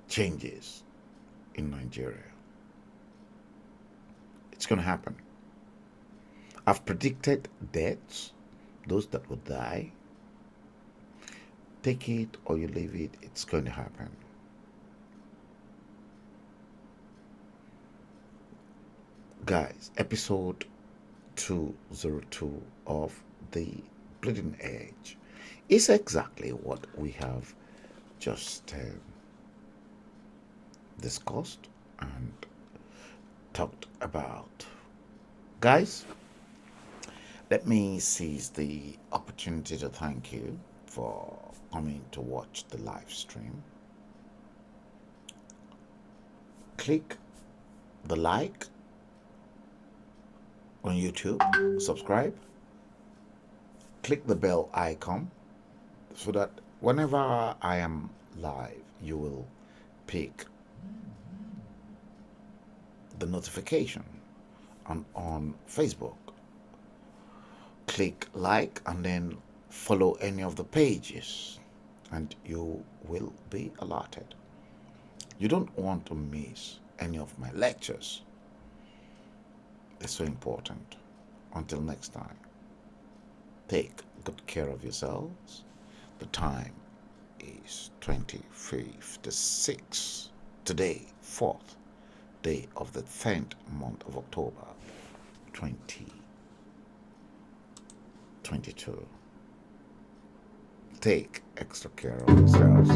changes in Nigeria. It's going to happen. I've predicted deaths, those that will die. Take it or you leave it, it's going to happen. Guys, episode 202 of The Bleeding Edge is exactly what we have just discussed and talked about. Guys, let me seize the opportunity to thank you for coming to watch the live stream. Click the like on YouTube, subscribe, click the bell icon so that whenever I am live, you will pick the notification. And on Facebook, click like and then follow any of the pages and you will be allotted. You don't want to miss any of my lectures. It's so important. Until next time, take good care of yourselves. The time is 20:56. Today, 4th day of the 10th month of October, 2022. Take extra care of yourselves.